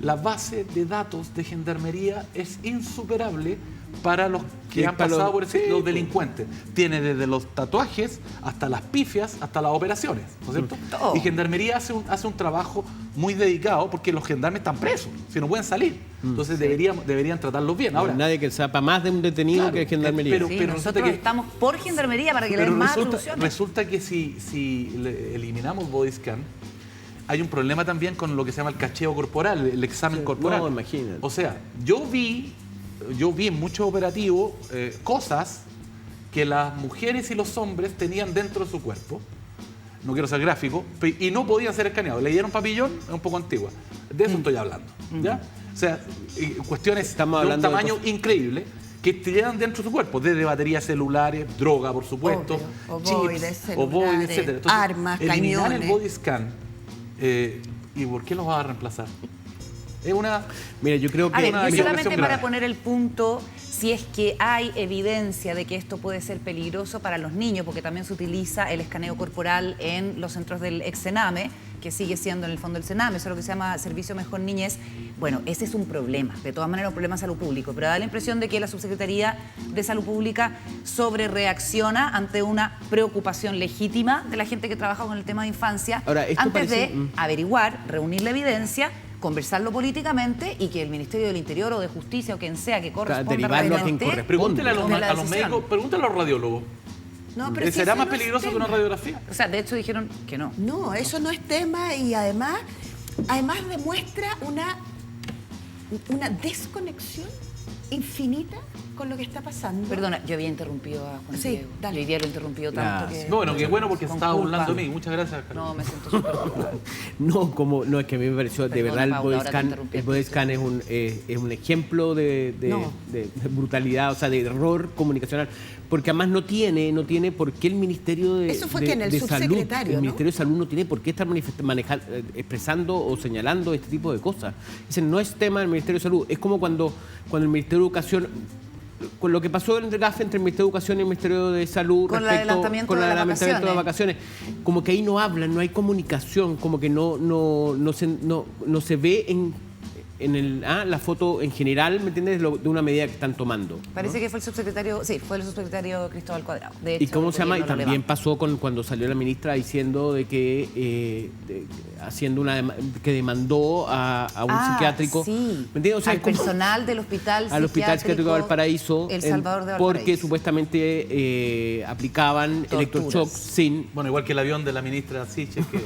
La base de datos de gendarmería es insuperable para los que Sí, han para pasado los- por sí, los delincuentes. Tiene desde los tatuajes hasta las pifias, hasta las operaciones, ¿no es cierto? Todo. Y gendarmería hace un trabajo muy dedicado porque los gendarmes están presos, si no pueden salir. Entonces deberían tratarlos bien. Ahora, Nadie que sepa más de un detenido Claro, que Gendarmería. pero- Sí, resulta nosotros que- estamos por gendarmería para que le pero den más resulta, atribuciones. resulta que si eliminamos body scan, hay un problema también con lo que se llama el cacheo corporal, el examen Sí, corporal. no, imagínate. O sea, yo vi en muchos operativos cosas que las mujeres y los hombres tenían dentro de su cuerpo. No quiero ser gráfico, y no podían ser escaneados. Le dieron papillón, es un poco antigua. De eso estoy hablando. ¿Ya? O sea, cuestiones Estamos de un hablando de tamaño increíble que te llevan dentro de tu cuerpo, desde baterías celulares, droga, por supuesto, Obvio, ovoides, chips, ovoides, celulares, etcétera. Entonces, armas, eliminar cañones. el body scan, ¿y por qué los vas a reemplazar? Es una... Mira, yo creo que... A ver, una yo solamente equivocación para grave. poner el punto, si es que hay evidencia de que esto puede ser peligroso para los niños, porque también se utiliza el escaneo corporal en los centros del ex-Sename, que sigue siendo en el fondo el Sename, eso es lo que se llama Servicio Mejor Niñez. Bueno, ese es un problema, de todas maneras un problema de salud pública, pero da la impresión de que la Subsecretaría de Salud Pública sobrereacciona ante una preocupación legítima de la gente que trabaja con el tema de infancia, Ahora, esto antes parece- de averiguar, reunir la evidencia, conversarlo políticamente y que el Ministerio del Interior o de Justicia o quien sea que corresponda derivarlo a quien realmente corresponde. Pregúntele a los, tome la a los decisión. médicos, pregúntale a los radiólogos. No, pero si ¿Será ese más no es peligroso que tema. una radiografía? O sea, de hecho dijeron que no. No, eso no es tema y además demuestra una desconexión infinita con lo que está pasando. Perdona, yo había interrumpido a Juan Sí, Diego. dale. Yo hoy día lo he interrumpido tanto Gracias. que... No, bueno, qué bueno porque se con estaba culpa. burlando de mí. Muchas gracias, Carlos. No, me siento súper culpable. No, es que a mí me pareció, de Perdón, verdad, Paula, ahora te interrumpí. el body scan es un ejemplo de No. brutalidad, o sea, de error comunicacional, porque además no tiene por qué el Ministerio de, Eso fue de- que en el de Salud, subsecretario, el ¿no? Ministerio de Salud no tiene por qué estar expresando o señalando este tipo de cosas. Dicen, no es tema del Ministerio de Salud, es como cuando el Ministerio de Educación... Con lo que pasó en el gafe entre el Ministerio de Educación y el Ministerio de Salud Con el adelantamiento con el de las adelantamiento de las vacaciones, como que ahí no hablan, no hay comunicación, como que no se ve en la foto en general, ¿me entiendes? De una medida que están tomando. Parece que fue el subsecretario, sí, fue el subsecretario Cristóbal Cuadrado. De hecho, ¿Y cómo se llama? Y no lo también levanta. pasó cuando salió la ministra diciendo de que que demandó a un psiquiátrico. Sí, ¿Me entiendes? O sea, al como- personal del hospital al Hospital Psiquiátrico de Valparaíso, El Salvador de porque Valparaíso. supuestamente aplicaban Torturas. electroshock sin... Bueno, igual que el avión de la ministra Siches, que...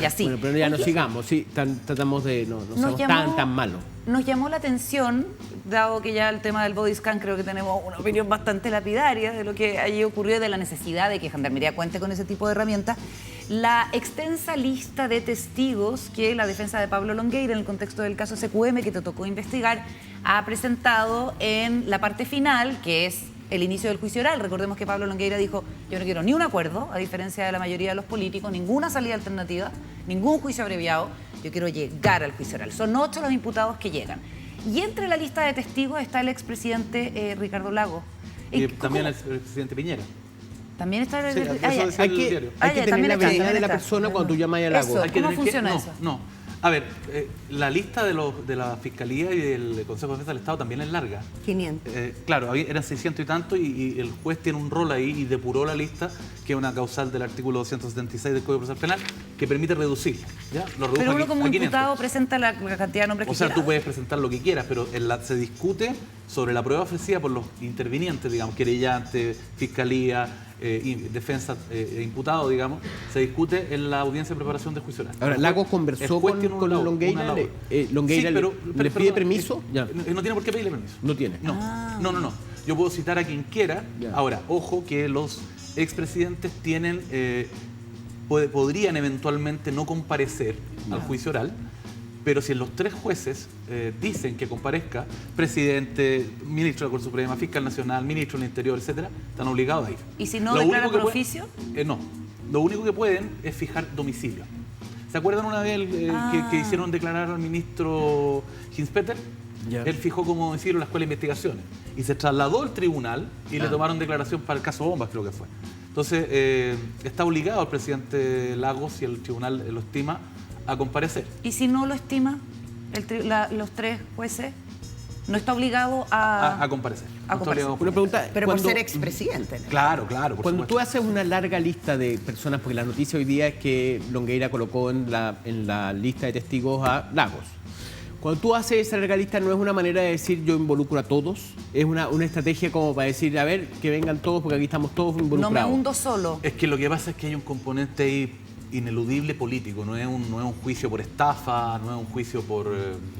Y así. Bueno, pero ya no sigamos, sí, tratamos de no Nos somos tan malos. Nos llamó la atención, dado que ya el tema del body scan creo que tenemos una opinión bastante lapidaria de lo que allí ocurrió y de la necesidad de que Gendarmería cuente con ese tipo de herramientas, la extensa lista de testigos que la defensa de Pablo Longueira, en el contexto del caso SQM que te tocó investigar, ha presentado en la parte final, que es el inicio del juicio oral. Recordemos que Pablo Longueira dijo, yo no quiero ni un acuerdo, a diferencia de la mayoría de los políticos, ninguna salida alternativa, ningún juicio abreviado, yo quiero llegar al juicio oral. Son 8 los imputados que llegan. Y entre la lista de testigos está el expresidente Ricardo Lagos. Y ¿Cómo? también el presidente Piñera. También está el... Sí, eso ya. decía el diario. Ah, Hay que ya, tener también la está, venida también de la está. persona cuando tú llamas a Lago. Eso. Hay que ¿Cómo tener que- funciona no, eso? No. A ver, la lista de la Fiscalía y del Consejo de Defensa del Estado también es larga. 500. Claro, eran 600 y tanto y el juez tiene un rol ahí y depuró la lista, que es una causal del artículo 276 del Código Procesal Penal, que permite reducirla. ¿Ya? Lo redujo Pero uno como a 500. imputado presenta la cantidad de nombres O que sea, quiera. tú puedes presentar lo que quieras, pero se discute sobre la prueba ofrecida por los intervinientes, digamos, querellantes, fiscalía, defensa e imputado, digamos, se discute en la audiencia de preparación de juicio oral. Ahora, Lagos conversó con Longueira, Longueira le pide permiso. No tiene por qué pedirle permiso. No tiene. No. Yo puedo citar a quien quiera. Ya. Ahora, ojo que los expresidentes tienen, podrían eventualmente no comparecer al juicio oral, pero si los 3 jueces dicen que comparezca, presidente, ministro de la Corte Suprema, fiscal nacional, ministro del Interior, etcétera, están obligados a ir. ¿Y si no declara por oficio? No. Lo único que pueden es fijar domicilio. ¿Se acuerdan una vez que hicieron declarar al ministro Hinspeter? Ya. Él fijó como domicilio la Escuela de Investigaciones y se trasladó al tribunal y le tomaron declaración para el caso Bombas, creo que fue. Entonces, está obligado el presidente Lagos, si el tribunal lo estima, a comparecer. ¿Y si no lo estima los 3 jueces? ¿No está obligado a comparecer? A No está obligado a Una pregunta. Pero cuando- por ser expresidente, ¿no? Claro, por Cuando supuesto. tú haces una larga lista de personas, porque la noticia hoy día es que Longueira colocó en la lista de testigos a Lagos. Cuando tú haces esa larga lista, no es una manera de decir yo involucro a todos, es una estrategia como para decir, a ver, que vengan todos porque aquí estamos todos no involucrados. me hundo solo? Es que lo que pasa es que hay un componente ahí ineludible político, no es un juicio por estafa, no es un juicio por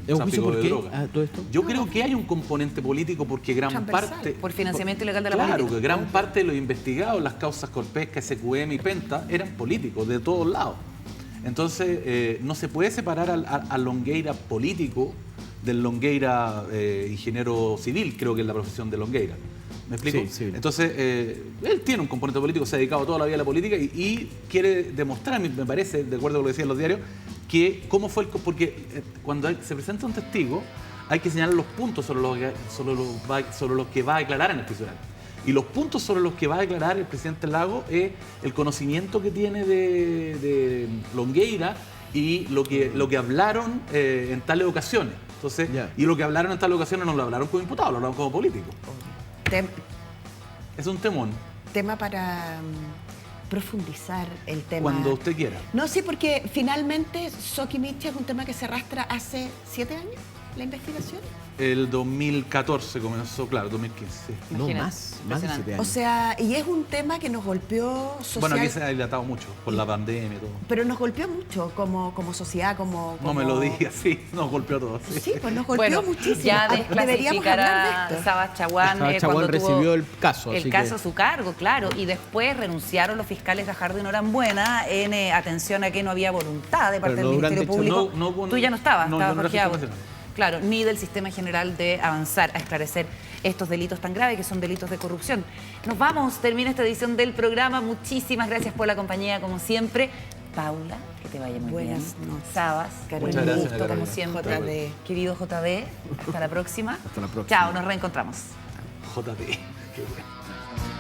¿Es un juicio tráfico por de qué? droga. ¿Todo esto? Yo creo que hay un componente político porque gran Transversal, parte... por financiamiento ilegal de la Claro, política. que gran parte de los investigados en las causas Corpesca, SQM y Penta eran políticos de todos lados. Entonces, no se puede separar al Longueira político del Longueira ingeniero civil, creo que es la profesión de Longueira. ¿Me explico? Sí, civil. Entonces, él tiene un componente político, se ha dedicado toda la vida a la política y quiere demostrar, me parece, de acuerdo con lo que decían los diarios, que cómo fue porque cuando se presenta un testigo, hay que señalar los puntos sobre los que va a declarar en el juicio oral. Y los puntos sobre los que va a declarar el presidente Lagos es el conocimiento que tiene de Longueira y lo que hablaron en tales ocasiones. Entonces, Ya. y lo que hablaron en tales ocasiones no lo hablaron como imputados, lo hablaron como políticos. Es un temón, Tema para profundizar el tema. cuando usted quiera. No, sí, porque finalmente Sokimich es un tema que se arrastra hace 7 años, la investigación. El 2014 comenzó, claro, 2015, sí. No, Imagínate, más de impresionante. 7 O años. sea, y es un tema que nos golpeó social, Bueno, aquí se ha dilatado mucho por la pandemia y todo. pero nos golpeó mucho como sociedad, como... No me lo digas, sí, nos golpeó a todos. Sí, pues nos golpeó muchísimo. ya Deberíamos desclasificar hablar a de esto. Sabas Chaguán Sabas Chaguán cuando tuvo recibió el caso, el así caso a que- su cargo, claro, y después renunciaron los fiscales Gajardo y Norambuena en atención a que no había voluntad de parte Pero del no Ministerio durante Público. no, Tú ya no estabas, no, yo estabas no era Jorge Agüe. fiscal nacional. Claro, ni del sistema en general de avanzar a esclarecer estos delitos tan graves que son delitos de corrupción. Nos vamos, termina esta edición del programa. Muchísimas gracias por la compañía, como siempre. Paula, que te vaya muy Buenas bien. noches. Sabas, Carolina. un Muchas gusto, gracias, como Carolina. siempre. JD. Querido JD, hasta la próxima. Hasta la próxima. Chao, nos reencontramos. JP, qué bueno.